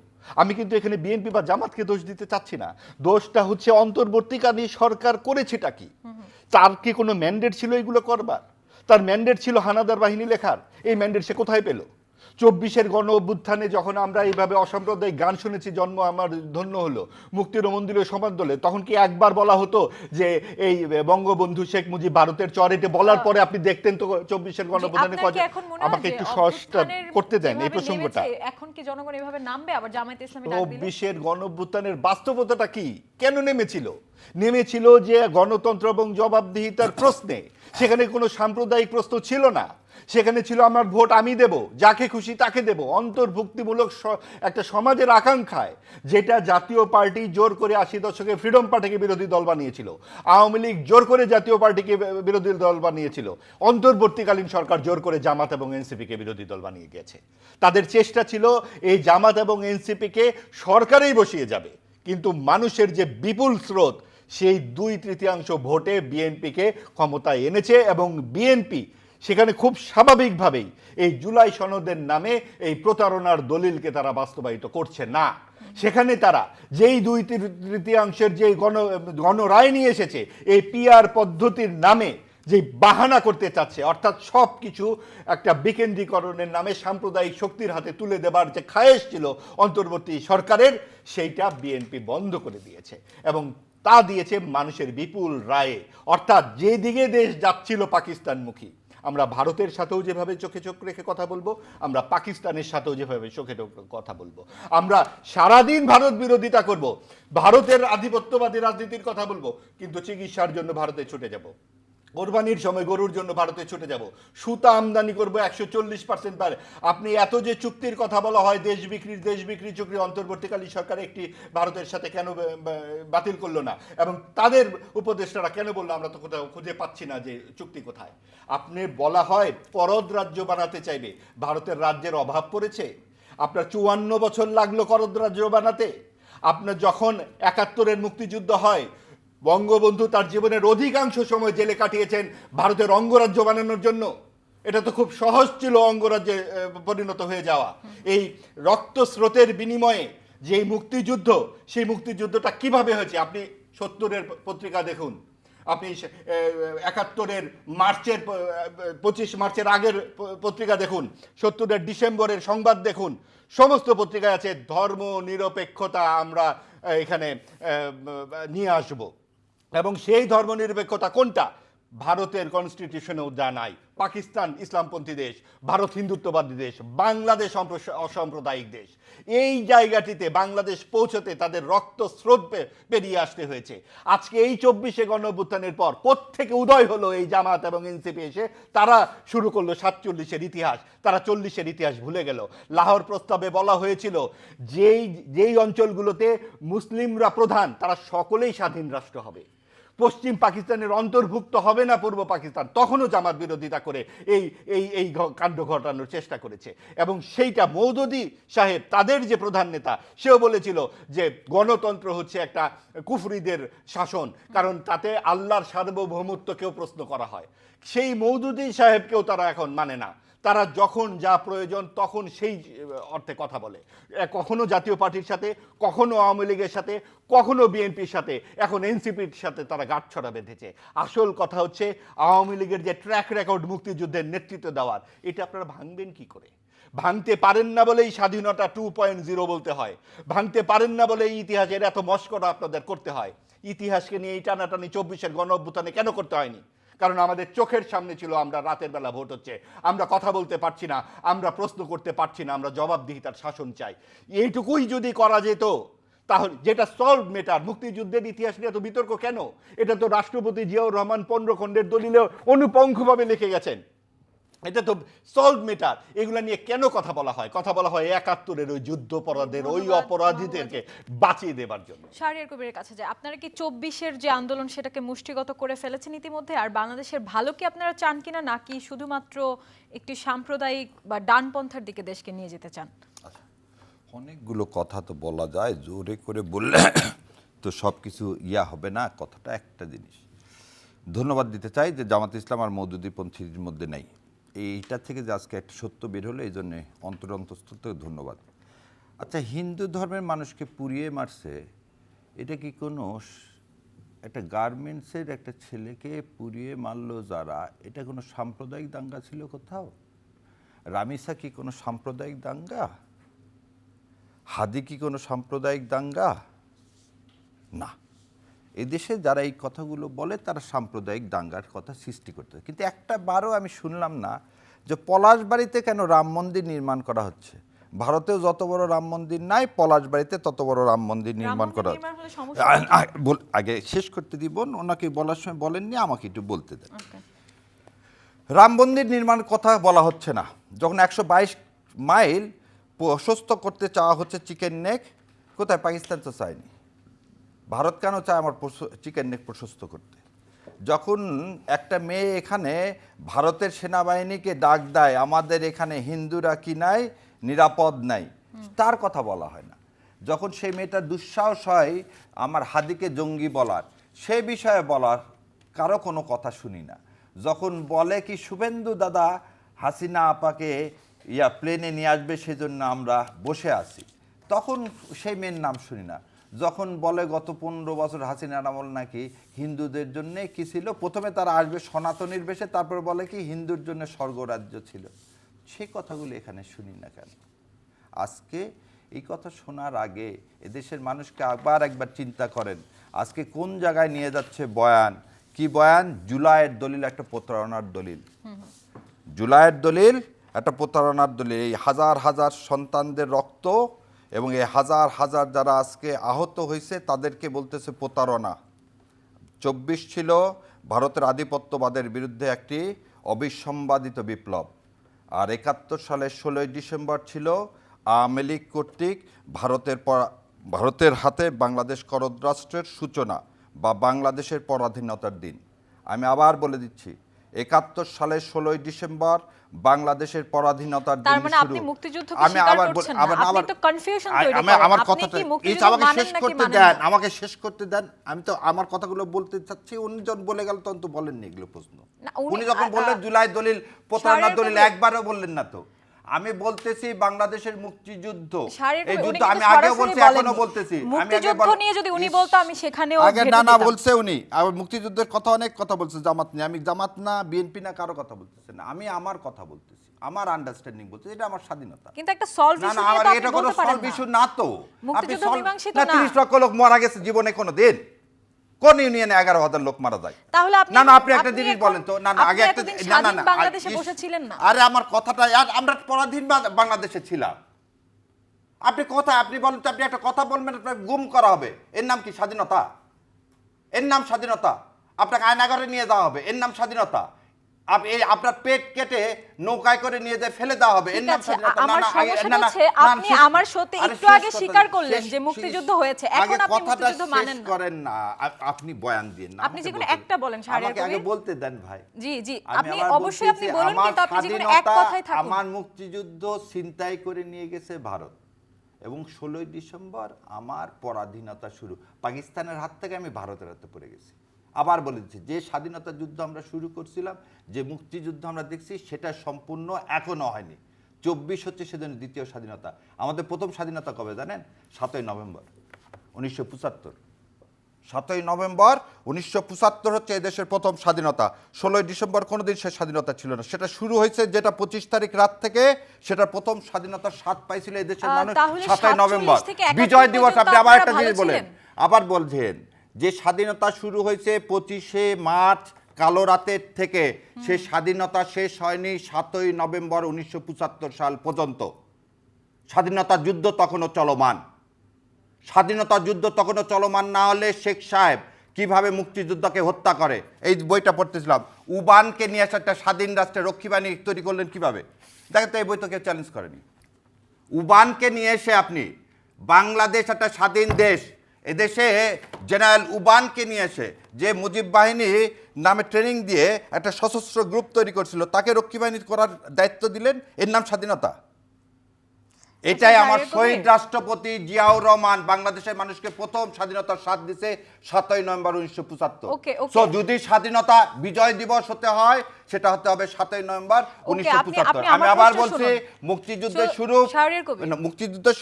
Speaker 3: আমি কিন্তু এখানে বিএনপি বা জামাতকে দোষ দিতে চাচ্ছি না। দোষটা হচ্ছে অন্তর্বর্তীকালীন সরকার করেছেটা কি? তার কি কোনো ম্যান্ডেট ছিল এগুলো করবার? তার ম্যান্ডেট ছিল হানাদার বাহিনী লেখার। এই ম্যান্ডেট সে কোথায় পেল? 24-এর গণ অভ্যুত্থানে যখন আমরা এইভাবে অসাম্প্রদায়িক গান শুনেছি, জন্ম আমার ধন্য হলো, মুক্তির মন্দিরের সমাদলে, তখন কি একবার বলা হতো যে এই বঙ্গবন্ধু শেখ মুজিব ভারতের চরেটে বলার পরে আপনি দেখতেন তো 24-এর গণ অভ্যুত্থানে? আমাকে একটু সহজটা করতে দেন এই প্রসঙ্গটা।
Speaker 1: এখন কি জনগণ এভাবে নামবে আবার জামায়াতে ইসলামী ডাক দিলে?
Speaker 3: 24-এর গণ অভ্যুত্থানের বাস্তবতাটা কি? কেন নেমেছিল? নেমেছিল যে গণতন্ত্র এবং জবাবদিহিতার প্রশ্নে। সেখানে কোনো সাম্প্রদায়িক প্রশ্ন ছিল না। সেখানে ছিল আমার ভোট আমি দেব, যাকে খুশি তাকে দেব, অন্তর্ভুক্তিমূলক একটা সমাজের আকাঙ্ক্ষায়, যেটা জাতীয় পার্টি জোর করে 80 দশকে ফ্রিডম পার্টিকে বিরোধী দল বানিয়েছিল, আওয়ামী লীগ জোর করে জাতীয় পার্টিকে বিরোধী দল বানিয়েছিল, অন্তর্বর্তীকালীন সরকার জোর করে জামাত এবং এনসিপিকে বিরোধী দল বানিয়ে গেছে। তাদের চেষ্টা ছিল এই জামাত এবং এনসিপিকে সরকারেই বসিয়ে যাবে, কিন্তু মানুষের যে বিপুল স্রোত, সেই 2/3 ভোটে বিএনপিকে ক্ষমতায় এনেছে, এবং বিএনপি সেখানে খুব স্বাভাবিকভাবেই এই জুলাই সনদের নামে এই প্রতারণার দলিলকে তারা বাস্তবায়িত করছে না। সেখানে তারা যেই 2/3 যে গণরায় নিয়ে এসেছে, এই পিআর পদ্ধতির নামে যে বাহানা করতে চাচ্ছে, অর্থাৎ সব কিছু একটা বিকেন্দ্রীকরণের নামে সাম্প্রদায়িক শক্তির হাতে তুলে দেবার যে খায়েশ ছিল অন্তর্বর্তী সরকারের, সেইটা বিএনপি বন্ধ করে দিয়েছে, এবং তা দিয়েছে মানুষের বিপুল রায়ে। অর্থাৎ যেদিকে দেশ যাচ্ছিল পাকিস্তানমুখী, আমরা ভারতের সাথেও যেভাবে চোখে চোখ রেখে কথা বলবো, আমরা পাকিস্তানের সাথেও যেভাবে চোখে কথা বলবো, আমরা সারাদিন ভারত বিরোধিতা করব, ভারতের আধিপত্যবাদী রাজনীতির কথা বলবো, কিন্তু চিকিৎসার জন্য ভারতে ছুটে যাব, কোরবানির সময় গরুর জন্য ভারতে ছুটে যাব, সুতা আমদানি করবো 140% পারে। আপনি এত যে চুক্তির কথা বলা হয়, দেশ বিক্রি চুক্তি, অন্তর্বর্তীকালীন সরকার একটি ভারতের সাথে কেন বাতিল করলো না, এবং তাদের উপদেষ্টারা কেন বললো আমরা তো কোথাও খুঁজে পাচ্ছি না যে চুক্তি কোথায়? আপনি বলা হয় করদ রাজ্য বানাতে চাইবে, ভারতের রাজ্যের অভাব পড়েছে? আপনার 54 বছর লাগলো করদ রাজ্য বানাতে। আপনার যখন 71-এর মুক্তিযুদ্ধ হয়, বঙ্গবন্ধু তার জীবনের অধিকাংশ সময় জেলে কাটিয়েছেন ভারতের অঙ্গরাজ্য বানানোর জন্য। এটা তো খুব সহজ ছিল অঙ্গরাজ্যে পরিণত হয়ে যাওয়া। এই রক্ত স্রোতের বিনিময়ে যে মুক্তিযুদ্ধ, সেই মুক্তিযুদ্ধটা কিভাবে হয়েছে? আপনি 70-এর পত্রিকা দেখুন, আপনি 71-এর মার্চের 25 মার্চের আগের পত্রিকা দেখুন, 70-এর ডিসেম্বরের সংবাদ দেখুন, সমস্ত পত্রিকায় আছে ধর্ম নিরপেক্ষতা আমরা এখানে নিয়ে আসব। এবং সেই ধর্মনিরপেক্ষতা কোনটা? ভারতের কনস্টিটিউশনেও যা নাই। পাকিস্তান ইসলামপন্থী দেশ, ভারত হিন্দুত্ববাদী দেশ, বাংলাদেশ অসাম্প্রদায়িক দেশ। এই জায়গাটিতে বাংলাদেশ পৌঁছতে তাদের রক্ত স্রোত পেরিয়ে আসতে হয়েছে। আজকে এই 24-এ গণঅভ্যুত্থানের পর কোত্থেকে উদয় হলো এই জামাত এবং এনসিপি এসে, তারা শুরু করলো 47-এর ইতিহাস, তারা 40-এর ইতিহাস ভুলে গেল। লাহোর প্রস্তাবে বলা হয়েছিল যেই অঞ্চলগুলোতে মুসলিমরা প্রধান, তারা সকলেই স্বাধীন রাষ্ট্র হবে, পশ্চিম পাকিস্তানের অন্তর্ভুক্ত হবে না পূর্ব পাকিস্তান। তখনও জামাত বিরোধিতা করে এই এই এই কাণ্ড ঘটানোর চেষ্টা করেছে, এবং সেইটা মৌদুদি সাহেব, তাদের যে প্রধান নেতা, সেও বলেছিল যে গণতন্ত্র হচ্ছে একটা কুফরিদের শাসন, কারণ তাতে আল্লাহর সার্বভৌমত্বকেও প্রশ্ন করা হয়। সেই মৌদুদি সাহেবকেও তারা এখন মানে না। তারা যখন যা প্রয়োজন তখন সেই অর্থে কথা বলে, কখনো জাতীয় পার্টির সাথে, কখনো আওয়ামী লীগের সাথে, কখনো বিএনপির সাথে, এখন এনসিপির সাথে তারা গাঁটছড়া বেঁধেছে। আসল কথা হচ্ছে আওয়ামী লীগের যে ট্র্যাক রেকর্ড মুক্তিযুদ্ধের নেতৃত্ব দেওয়ার, এটা আপনারা ভাঙবেন কি করে? ভাঙতে পারেন না বলেই স্বাধীনতা 2.0 বলতে হয়, ভাঙতে পারেন না বলেই ইতিহাসের এত মস্করা আপনাদের করতে হয়। ইতিহাসকে নিয়ে এই টানাটানি 24-এর গণ অভ্যুত্থানে কেন করতে হয়নি? কারণ আমাদের চোখের সামনে ছিল আমরা রাতের বেলা ভোট হচ্ছে, আমরা কথা বলতে পারছি না, আমরা প্রশ্ন করতে পারছি না, আমরা জবাবদিহিতার শাসন চাই। এইটুকুই যদি করা যেত, তাহলে যেটা সলভ মেটার, মুক্তিযুদ্ধের ইতিহাস নিয়ে এত বিতর্ক কেন? এটা তো রাষ্ট্রপতি জিয়াউর রহমান 15 খণ্ডের দলিলে অনুপঙ্খভাবে লিখে গেছেন। এটা তো সলভ মেটার। এগুলা নিয়ে কেন কথা বলা হয়? কথা বলা হয় 71-এর ওই যুদ্ধপরাধের ওই অপরাধীদেরকে বাঁচিয়ে দেবার জন্য।
Speaker 1: শাহরিয়ার কবিরের কাছে যায়, আপনারা কি 24-এর যে আন্দোলন সেটাকে মুষ্টিগত করে ফেলেছেন ইতিমধ্যে? আর বাংলাদেশের ভালো কি আপনারা চান কিনা, নাকি শুধুমাত্র একটি সাম্প্রদায়িক বা ডানপন্থার দিকে দেশকে নিয়ে যেতে চান?
Speaker 2: অনেকগুলো কথা তো বলা যায়, জোরে করে বললে তো সব কিছু হবে না। কথাটা একটা জিনিস ধন্যবাদ দিতে চাই যে জামাত ইসলাম আর মওদুদীপন্থীর মধ্যে নেই, এইটা থেকে যে আজকে একটা সত্য বের হলো, এই জন্যে অন্তরস্থল থেকে ধন্যবাদ। আচ্ছা, হিন্দু ধর্মের মানুষকে পুড়িয়ে মারছে, এটা কি কোনো একটা গার্মেন্টসের একটা ছেলেকে পুড়িয়ে মারলো যারা, এটা কোনো সাম্প্রদায়িক দাঙ্গা ছিল কোথাও? রামিসা কি কোনো সাম্প্রদায়িক দাঙ্গা? হাদি কি কোনো সাম্প্রদায়িক দাঙ্গা? না। এদেশে যারা এই কথাগুলো বলে তারা সাম্প্রদায়িক দাঙ্গার কথা সৃষ্টি করতে, কিন্তু একটা বারও আমি শুনলাম না যে পলাশবাড়িতে কেন রাম মন্দির নির্মাণ করা হচ্ছে। ভারতেও যত বড় রাম মন্দির নাই, পলাশবাড়িতে তত বড় রাম মন্দির নির্মাণ করা হচ্ছে। আগে শেষ করতে দিব, ওনাকে বলার সময় বলেননি, আমাকে একটু বলতে দেন। রাম মন্দির নির্মাণ কথা বলা হচ্ছে না, যখন 122 মাইল প্রশস্ত করতে চাওয়া হচ্ছে চিকেন নেক, কোথায়? পাকিস্তান তো চায়নি। ভারত কেন চায় আমার চিকেন নেক প্রশস্ত করতে? যখন একটা মেয়ে এখানে ভারতের সেনাবাহিনীকে ডাক দেয়, আমাদের এখানে হিন্দুরা কি নাই, নিরাপদ নাই, তার কথা বলা হয় না। যখন সেই মেয়েটার দুঃসাহস হয় আমার হাদিকে জঙ্গি বলার, সে বিষয়ে বলার কারো কোনো কথা শুনি না। যখন বলে কি শুভেন্দু দাদা হাসিনা আপাকে প্লেনে নিয়ে আসবে, সেজন্য আমরা বসে আছি, তখন সেই মেয়ের নাম শুনি না। যখন বলে গত 15 বছর হাসিনার আমল নাকি হিন্দুদের জন্যে কি ছিল, প্রথমে তারা আসবে সনাতনীর বেশে, তারপর বলে কি হিন্দুর জন্য স্বর্গরাজ্য ছিল, সেই কথাগুলো এখানে শুনি না কেন? আজকে এই কথা শোনার আগে এদেশের মানুষকে আবার একবার চিন্তা করেন, আজকে কোন জায়গায় নিয়ে যাচ্ছে বয়ান। কি বয়ান? জুলাইয়ের দলিল একটা প্রতারণার দলিল। জুলাইয়ের দলিল একটা প্রতারণার দলিল। এই হাজার হাজার সন্তানদের রক্ত এবং এই হাজার হাজার যারা আজকে আহত হয়েছে তাদেরকে বলতেছে প্রতারণা। 24 ছিল ভারতের আধিপত্যবাদের বিরুদ্ধে একটি অবিসম্বাদিত বিপ্লব, আর 71 সালের 16 ডিসেম্বর ছিল আওয়ামী লীগ কর্তৃক ভারতের হাতে বাংলাদেশ করদ্রাষ্ট্রের সূচনা বা বাংলাদেশের পরাধীনতার দিন। আমি আবার বলে দিচ্ছি, 71 সালের 16 ডিসেম্বর বাংলাদেশের পরাধীনতার দিন শুরু।
Speaker 1: আপনি মুক্তিযুদ্ধকে স্বীকার করছেন না, আপনি তো কনফিউশন তৈরি করেন।
Speaker 2: আমার কথাটা আমাকে শেষ করতে দেন, আমাকে শেষ করতে দেন। আমি তো আমার কথাগুলো বলতে চাচ্ছি, উনি যখন বলে গেল তখন তো বলেননি এগুলো প্রশ্ন। উনি যখন বললেন জুলাই দলিল প্রতারণার দলিল, একবারও বললেন না তো। আমি বলতেছি বাংলাদেশের মুক্তিযুদ্ধ, এই যুদ্ধ আমি আগেও বলছি, এখনো বলতেছি।
Speaker 1: মুক্তিযুদ্ধ নিয়ে যদি উনি বলতো আমি সেখানেও
Speaker 2: আগে না বলছে উনি, আর মুক্তিযুদ্ধের কথা অনেক কথা বলছে, জামাত নিয়ে। আমি জামাত না, বিএনপি না, কারো কথা বলতেছি না, আমি আমার কথা বলতেছি, আমার আন্ডারস্ট্যান্ডিং বলতেছি, এটা আমার স্বাধীনতা।
Speaker 1: কিন্তু একটা সলভ ইস্যু নিয়ে তো আপনি বলতে পারেন না।
Speaker 2: এটা কোনো সলভ ইস্যু না তো।
Speaker 1: মুক্তিযুদ্ধ মীমাংসিত না।
Speaker 2: 30 লক্ষ লোক মারা গেছে জীবনে কোনো দিন? কোন ইউনিয়নে 11,000 লোক মারা যায়?
Speaker 1: তাহলে আপনি
Speaker 2: আপনি একটা জিনিস বলেন তো। আগে একটা
Speaker 1: বাংলাদেশে বসেছিলেন না?
Speaker 2: আরে আমার কথাটা, আমরা পরাধীন বাংলাদেশে ছিলাম। আপনি বলেন তো, আপনি একটা কথা বলবেন, গুম করা হবে, এর নাম কি স্বাধীনতা? এর নাম স্বাধীনতা? আপনাকে আয়নাঘরে নিয়ে যাওয়া হবে, এর নাম স্বাধীনতা? আপনার পেট কেটে নৌকায় করে নিয়ে যায় ফেলে দেওয়া হবে, এর নাম স্বাধীনতা?
Speaker 1: আপনি আমার সাথে একটু আগে স্বীকার করলেন যে মুক্তিযুদ্ধ হয়েছে, এখন আপনি মুক্তিযুদ্ধ মানেন না।
Speaker 2: করেন না, আপনি বয়ান দিন না,
Speaker 1: আপনি যেকোনো একটা বলেন।
Speaker 2: আমাকে আগে বলতে দেন ভাই।
Speaker 1: জি জি, আপনি অবশ্যই আপনি বলুন, কিন্তু আপনি যেকোনো এক কথাই থাকুন।
Speaker 2: আমার মুক্তিযুদ্ধ ছিনতাই করে নিয়ে গেছে ভারত, এবং 16 ডিসেম্বর আমার পরাধীনতা শুরু। পাকিস্তানের হাত থেকে আমি ভারতের হাতে পড়ে গেছি। আবার বলেছি, যে স্বাধীনতা যুদ্ধ আমরা শুরু করছিলাম, যে মুক্তিযুদ্ধ আমরা দেখছি, সেটা সম্পূর্ণ এখনো হয়নি। 24 হচ্ছে সেদিন দ্বিতীয় স্বাধীনতা। আমাদের প্রথম স্বাধীনতা কবে জানেন? 7ই নভেম্বর 1975। 7ই নভেম্বর 1975 হচ্ছে এদেশের প্রথম স্বাধীনতা। 16 ডিসেম্বর কোনোদিন সে স্বাধীনতা ছিল না। সেটা শুরু হয়েছে যেটা 25 তারিখ রাত থেকে, সেটা প্রথম স্বাধীনতার স্বাদ পাইছিল এদেশের মানুষ 7ই নভেম্বর বিজয় দিবস। আপনি আবার একটা জিনিস বলেন, আবার বলছেন যে স্বাধীনতা শুরু হয়েছে 25শে মার্চ
Speaker 4: কালো রাতের থেকে সে স্বাধীনতা শেষ হয়নি 7ই নভেম্বর 1975 সাল পর্যন্ত। স্বাধীনতা যুদ্ধ তখনও চলমান। স্বাধীনতা যুদ্ধ তখনও চলমান না হলে শেখ সাহেব কিভাবে মুক্তিযোদ্ধাকে হত্যা করে, এই বইটা পড়তেছিলাম, উবানকে নিয়ে আসা একটা স্বাধীন রাষ্ট্রের রক্ষী বাহিনী তৈরি করলেন কিভাবে? দেখেন তো, এই বই তো কেউ চ্যালেঞ্জ করেনি। উবানকে নিয়ে এসে আপনি বাংলাদেশ একটা স্বাধীন দেশ, এদেশে জেনারেল উবানকে নিয়ে এসে যে মুজিব বাহিনী নামে ট্রেনিং দিয়ে একটা সশস্ত্র গ্রুপ তৈরি করছিল, তাকে রক্ষী বাহিনী করার দায়িত্ব দিলেন, এর নাম স্বাধীনতা। এটাই আমার শহীদ রাষ্ট্রপতি জিয়াউর রহমান বাংলাদেশের মানুষকে প্রথম স্বাধীনতার স্বাদ দিছে 7ই নভেম্বর 1975। তো যদি স্বাধীনতা বিজয় দিবস হতে হয়, সেটা হতে হবে 7ই নভেম্বর 1975। আমি আবার বলছি, মুক্তিযুদ্ধের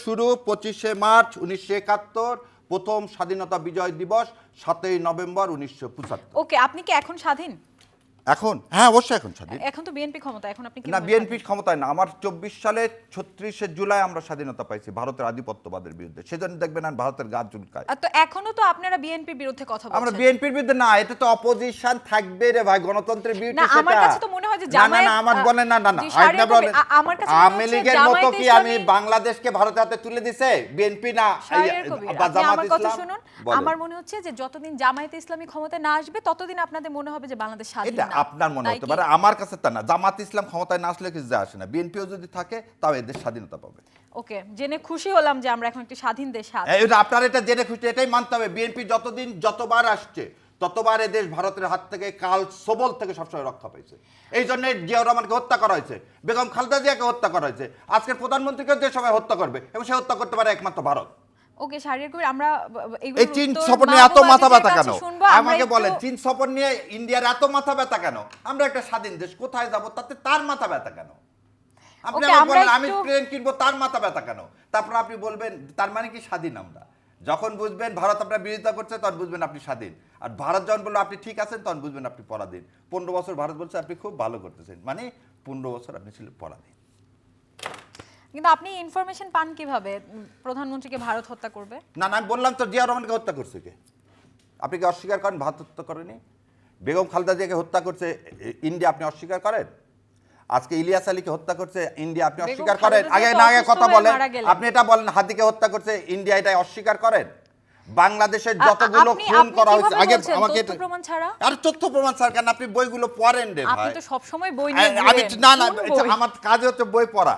Speaker 4: শুরু 25শে মার্চ 1971, প্রথম স্বাধীনতা বিজয় দিবস 7ই নভেম্বর 1975।
Speaker 1: ওকে, আপনি কি এখন স্বাধীন?
Speaker 4: এখন হ্যাঁ, অবশ্যই এখন স্বাধীন।
Speaker 1: এখন তো বিএনপি ক্ষমতা, এখন আপনি কি
Speaker 4: না, বিএনপি ক্ষমতায় না। আমার 24 সালে 36শে জুলাই আমরা স্বাধীনতা পাইছি ভারতের আধিপত্যবাদের বিরুদ্ধে। সেজন্য দেখবেন না ভারতের গা চুলকায়।
Speaker 1: তো এখনো তো আপনারা বিএনপির বিরুদ্ধে কথা বলছেন।
Speaker 4: আমরা বিএনপির বিরুদ্ধে না, এটা তো অপোজিশন থাকবে রে ভাই, গণতন্ত্রের বিরুদ্ধে।
Speaker 1: না, আমার কাছে তো মনে হয় যে
Speaker 4: জামায়াত, না আমার বলেন না, আমার কাছে আওয়ামী লীগের মতো কি আমি বাংলাদেশকে ভারতের হাতে তুলে দিছে বিএনপি না বা জামাত ইসলাম?
Speaker 1: আমার মনে হচ্ছে যে যতদিন জামায়াতে ইসলামী ক্ষমতায় না আসবে ততদিন আপনাদের মনে হবে যে বাংলাদেশ স্বাধীন না।
Speaker 4: এটা আপনার মনে হতে পারে, আমার কাছে তা না। জামাত ইসলাম ক্ষমতায় না আসলে কিছু যায় আসে না, বিএনপিও যদি থাকে তাও এদের স্বাধীনতা পাবে।
Speaker 1: ওকে, জেনে খুশি হলাম যে আমরা এখন একটি স্বাধীন দেশ আছি।
Speaker 4: এটা আপনার, এটা জেনে খুশি, এটাই মানতে হবে। বিএনপি যতবার আসছে ততবার এদেশ ভারতের হাত থেকে, কাল সবল থেকে সবসময় রক্ষা পাইছে। এই জন্য জিয়াউর রহমানকে হত্যা করা হয়েছে, বেগম খালেদা জিয়াকে হত্যা করা হয়েছে, আজকের প্রধানমন্ত্রীকে যে সবাই হত্যা করবে, এবং সে হত্যা করতে পারে একমাত্র ভারত।
Speaker 1: ওকে, শারীরিক কবি, আমরা
Speaker 4: এই চীন সফর নিয়ে এত মাথা ব্যথা কেন? আমাকে বলেন, চীন সফর নিয়ে ইন্ডিয়ার এত মাথা ব্যথা কেন? আমরা একটা স্বাধীন দেশ, কোথায় যাব তাতে তার মাথা ব্যথা কেন? আপনি আমাকে বলেন আমি প্লেন কিনবো, তার মাথা ব্যথা কেন? তারপর আপনি বলবেন তার মানে কি স্বাধীন আমরা? যখন বুঝবেন ভারত আপনার বিরোধিতা করছে, তখন বুঝবেন আপনি স্বাধীন। আর ভারত যখন বললো আপনি ঠিক আছেন, তখন বুঝবেন আপনি পরাধীন। 15 বছর ভারত বলছে আপনি খুব ভালো করতেছেন, মানে 15 বছর আপনি ছিলেন পরাধীন।
Speaker 1: কিন্তু আপনি ইনফরমেশন পান কিভাবে প্রধানমন্ত্রীকে ভারত হত্যা করবে?
Speaker 4: না, আমি বললাম তো, জিয়া রহমানকে হত্যা করছে কে? আপনি কি অস্বীকার করেন ভারত হত্যা করেনি? বেগম খালেদা জিয়াকে হত্যা করছে ইন্ডিয়া, আপনি অস্বীকার করেন? আজকে ইলিয়াস আলীকে হত্যা করছে ইন্ডিয়া, আপনি অস্বীকার করেন? আগে কথা বলেন, আপনি এটা বলেন হাদিকে হত্যা করছে ইন্ডিয়া, এটা অস্বীকার করেন? বাংলাদেশের যতগুলো খুন করা হয়েছে, আগে আমাকে
Speaker 1: তথ্য প্রমাণ ছাড়া?
Speaker 4: আর তথ্য প্রমাণ ছাড়া কেন? আপনি বইগুলো পড়েন রে ভাই।
Speaker 1: আপনি তো সব সময় বই নিয়ে ঘুরেন।
Speaker 4: আমি না, আমার কাজ হচ্ছে বই পড়া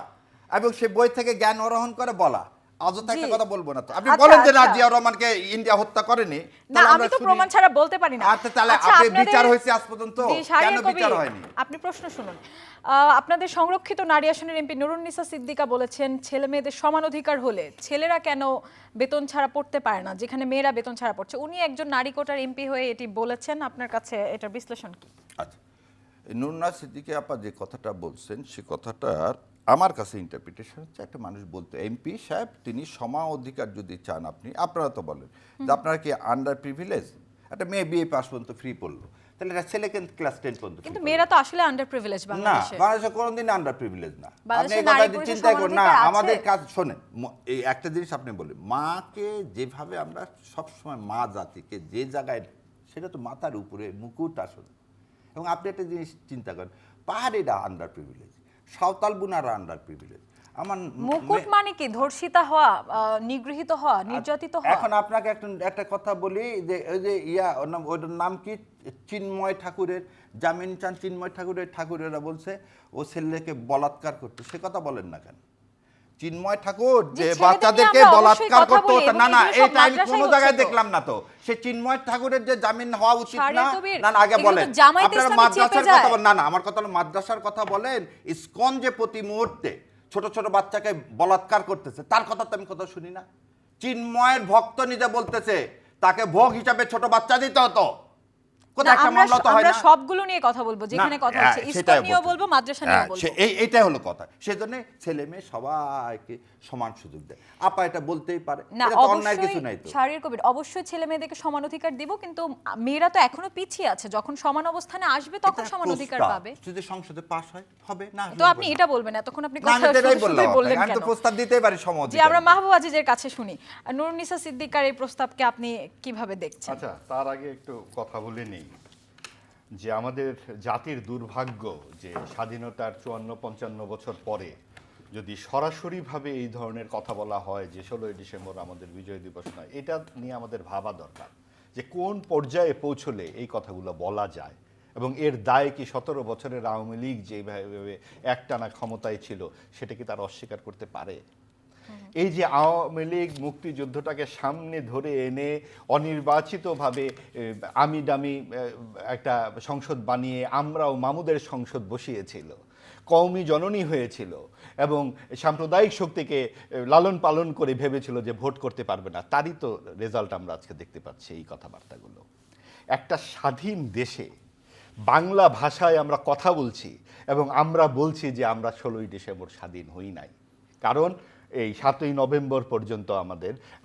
Speaker 4: এবং সেই বই থেকে জ্ঞান আহরণ করে বলা। আজও তো একটা কথা বলবো না তো। আপনি বলেন যে না, জিয়া রহমানকে ইন্ডিয়া হত্যা করেনি,
Speaker 1: না আমি তো প্রমাণ ছাড়া বলতে পারি না।
Speaker 4: আচ্ছা, তাহলে আপনি বিচার হয়েছে আজ পর্যন্ত, কেন বিচার হয়নি?
Speaker 1: আপনি প্রশ্ন শুনুন। আপনাদের সংরক্ষিত নারী আসনের এমপি নুরুন্নিসা সিদ্দিকা বলেছেন ছেলে মেয়েদের সমান অধিকার হলে ছেলেরা কেন বেতন ছাড়া পড়তে পারে না, যেখানে মেয়েরা বেতন ছাড়া পড়ছে। উনি একজন নারী কোটার এমপি হয়ে এটি বলেছেন, আপনার কাছে এটার বিশ্লেষণ কি?
Speaker 4: আচ্ছা, নুরুন্নিসা সিদ্দিকা আপা যে কথাটা বলছেন, সে কথাটার আমার কাছে ইন্টারপ্রিটেশন হচ্ছে, একটা মানুষ বলতে এমপি সাহেব তিনি সমান অধিকার যদি চান, আপনারা তো বলেন যে আপনারা কি আন্ডার প্রিভিলেজ, একটা মেয়ে বিএ পাস পর্যন্ত ফ্রি পড়লো, তাহলে একটা ছেলে ক্লাস 10 পর্যন্ত।
Speaker 1: কিন্তু মেয়েরা তো আসলে আন্ডার প্রিভিলেজ বাংলাদেশে।
Speaker 4: না, বাংলাদেশে কোনোদিন আন্ডার প্রিভিলেজ না। আপনি এই কথা চিন্তা করুন না, আমাদের কাজ শোনেন, এই একটা জিনিস আপনি বলেন, মাকে যেভাবে আমরা সবসময় মা জাতিকে যে জায়গায়, সেটা তো মাথার উপরে মুকুট আসলে। এবং আপনি একটা জিনিস চিন্তা করেন, পাহাড়িরা আন্ডার প্রিভিলেজ, সাঁওতাল বুনারা আন্ডার প্রিভিলেজ। আমার
Speaker 1: মুকুট মানে কি? ধর্ষিতা হওয়া, নিগৃহীত হওয়া, নির্যাতিত হওয়া।
Speaker 4: এখন আপনাকে একটা কথা বলি, যে ওই যে ওইটার নাম কি, চিন্ময় ঠাকুরের জামিন চান, চিন্ময় ঠাকুরেরা বলছে ও ছেলেকে বলাৎকার করতো, সে কথা বলেন না কেন? চিন্ময় ঠাকুর যে বাচ্চাদেরকে বলাৎকার করতো, না এটা আমি কোনো জায়গায় দেখলাম না তো। সে চিন্ময় ঠাকুরের যে জামিন হওয়া উচিত না? না, আগে বলেন আপনারা মাদ্রাসার কথা বলেন। না, আমার কথা হলো মাদ্রাসার কথা বলেন। ইসকন যে প্রতি মুহূর্তে ছোট ছোট বাচ্চাকে বলাৎকার করতেছে, তার কথা তো আমি কথা শুনি না। চিন্ময়ের ভক্ত নিজে বলতেছে তাকে ভোগ হিসাবে ছোট বাচ্চা দিতে হতো।
Speaker 1: আমরা সবগুলো নিয়ে কথা বলবো, যেখানে কথা হচ্ছে ইসলাম নিয়েও বলবো, মাদ্রাসা নিয়েও বলবো।
Speaker 4: এইটাই হলো কথা। সেজন্য ছেলে মেয়ে সবাইকে সমান সুযোগ দেয়। আপা এটা বলতেই পারে, এটা তো অন্যায় কিছু নাই তো।
Speaker 1: শারীরিক কবির অবশ্যই ছেলে মেয়েদেরকে সমান অধিকার দিব, কিন্তু মেয়েরা তো এখনো পিছিয়ে আছে। যখন সমান অবস্থানে আসবে তখন সমান অধিকার পাবে।
Speaker 4: যদি সংসদে পাস হয় হবে না।
Speaker 1: তো আপনি এটা বলবেন, এতক্ষণ আপনি কথা বললেন কেন?
Speaker 4: আমি তো প্রস্তাব দিতেই পারি সমান অধিকার।
Speaker 1: জি, আমরা মাহবুব আজিজের কাছে শুনি। নুরুন্নিসা সিদ্দিকার এই প্রস্তাবকে আপনি কিভাবে দেখছেন?
Speaker 3: আচ্ছা, তার আগে একটু কথা বলে নেই। যে আমাদের জাতির দুর্ভাগ্য যে স্বাধীনতার 54-55 বছর পরে যদি সরাসরিভাবে এই ধরনের কথা বলা হয় যে 16ই ডিসেম্বর আমাদের বিজয় দিবস নয়, এটা নিয়ে আমাদের ভাবা দরকার যে কোন পর্যায়ে পৌঁছলে এই কথাগুলো বলা যায় এবং এর দায় কি 17 বছরের আওয়ামী লীগ যেভাবে একটানা ক্ষমতায় ছিল সেটা কি তারা অস্বীকার করতে পারে? এই যে আওয়ামী লীগ মুক্তিযুদ্ধটাকে সামনে ধরে এনে অনির্বাচিতভাবে আমি দামি একটা সংসদ বানিয়ে আমরাও মামুদের সংসদ বসিয়েছিল, কওমি জননী হয়েছিল এবং সাম্প্রদায়িক শক্তিকে লালন পালন করে ভেবেছিল যে ভোট করতে পারবে না, তারই তো রেজাল্ট আমরা আজকে দেখতে পাচ্ছি এই কথাবার্তাগুলো। একটা স্বাধীন দেশে বাংলা ভাষায় আমরা কথা বলছি এবং আমরা বলছি যে আমরা 16ই ডিসেম্বর স্বাধীন হই নাই, কারণ এই 7ই নভেম্বর পর্যন্ত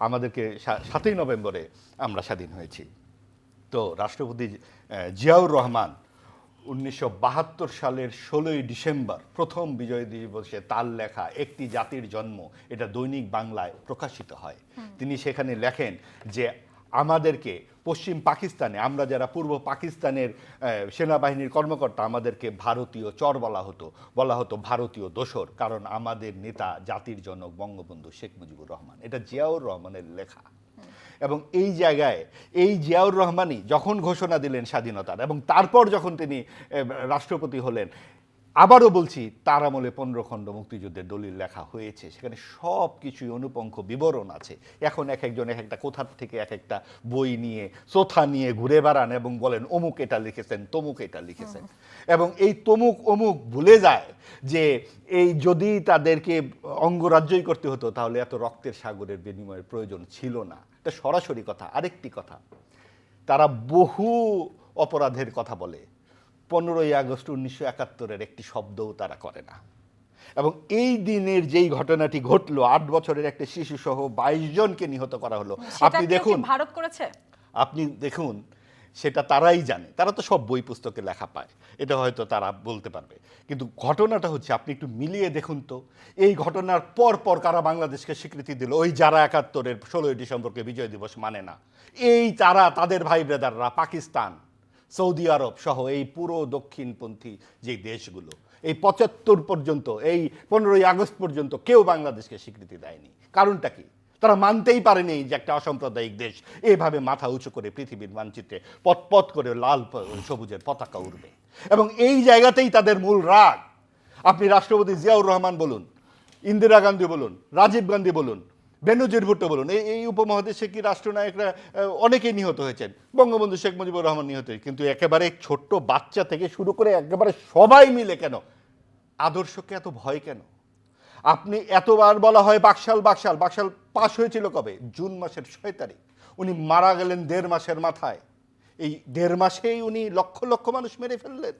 Speaker 3: আমাদেরকে 7ই নভেম্বরে আমরা স্বাধীন হয়েছি। তো রাষ্ট্রপতি জিয়াউর রহমান 1972 সালের 16ই ডিসেম্বর প্রথম বিজয় দিবসে তার লেখা একটি জাতির জন্ম, এটা দৈনিক বাংলায় প্রকাশিত হয়। তিনি সেখানে লেখেন যে আমাদেরকে পশ্চিম পাকিস্তানে, আমরা যারা পূর্ব পাকিস্তানের সেনাবাহিনীর কর্মকর্তা, আমাদেরকে ভারতীয় চর বলা হতো ভারতীয় দোসর, কারণ আমাদের নেতা জাতির জনক বঙ্গবন্ধু শেখ মুজিবুর রহমান। এটা জিয়াউর রহমানের লেখা। এবং এই জায়গায় এই জিয়াউর রহমানই যখন ঘোষণা দিলেন স্বাধীনতার এবং তারপর যখন তিনি রাষ্ট্রপতি হলেন, আবারও বলছি তার আমলে 15 খণ্ড মুক্তিযুদ্ধের দলিল লেখা হয়েছে, সেখানে সব কিছুই অনুপঙ্খ বিবরণ আছে। এখন এক একজন এক একটা কোথার থেকে এক একটা বই নিয়ে সোথা নিয়ে ঘুরে বেড়ান এবং বলেন অমুক এটা লিখেছেন, তমুক এটা লিখেছেন, এবং এই তমুক অমুক ভুলে যায় যে এই যদি তাদেরকে অঙ্গরাজ্যই করতে হতো তাহলে এত রক্তের সাগরের বিনিময়ের প্রয়োজন ছিল না। এটা সরাসরি কথা। আরেকটি কথা, তারা বহু অপরাধের কথা বলে, 15ই আগস্ট 1971-এর একটি শব্দও তারা করে না। এবং এই দিনের যেই ঘটনাটি ঘটলো, 8 বছরের একটা শিশু সহ 22 জনকে নিহত করা হলো, আপনি দেখুন,
Speaker 1: ভারত করেছে,
Speaker 3: আপনি দেখুন, সেটা তারাই জানে, তারা তো সব বই পুস্তকে লেখা পায়, এটা হয়তো তারা বলতে পারবে। কিন্তু ঘটনাটা হচ্ছে, আপনি একটু মিলিয়ে দেখুন তো, এই ঘটনার পর কারা বাংলাদেশকে স্বীকৃতি দিল? ওই যারা 71-এর 16ই ডিসেম্বরকে বিজয় দিবস মানে না, এই তারা, তাদের ভাই ব্রাদাররা পাকিস্তান, সৌদি আরব সহ এই পুরো দক্ষিণপন্থী যে দেশগুলো, এই 75 পর্যন্ত, এই 15ই আগস্ট পর্যন্ত কেউ বাংলাদেশকে স্বীকৃতি দেয়নি। কারণটা কি? তারা মানতেই পারেনি যে একটা অসাম্প্রদায়িক দেশ এভাবে মাথা উঁচু করে পৃথিবীর মানচিত্রে পথ করে লাল সবুজের পতাকা উড়বে। এবং এই জায়গাতেই তাদের মূল রাগ। আপনি রাষ্ট্রপতি জিয়াউর রহমান বলুন, ইন্দিরা গান্ধী বলুন, রাজীব গান্ধী বলুন, বেনজির ভুট্টো বলুন, এই উপমহাদেশে কি রাষ্ট্রনায়করা অনেকেই নিহত হয়েছেন, বঙ্গবন্ধু শেখ মুজিবুর রহমান নিহত হয়েছে, কিন্তু একেবারে ছোট্ট বাচ্চা থেকে শুরু করে একেবারে সবাই মিলে কেন? আদর্শকে এত ভয় কেন? আপনি এতবার বলা হয় বাকশাল পাশ হয়েছিল কবে? জুন মাসের 6 তারিখ। উনি মারা গেলেন 1.5 মাসের মাথায়। এই 1.5 মাসেই উনি লক্ষ লক্ষ মানুষ মেরে ফেললেন।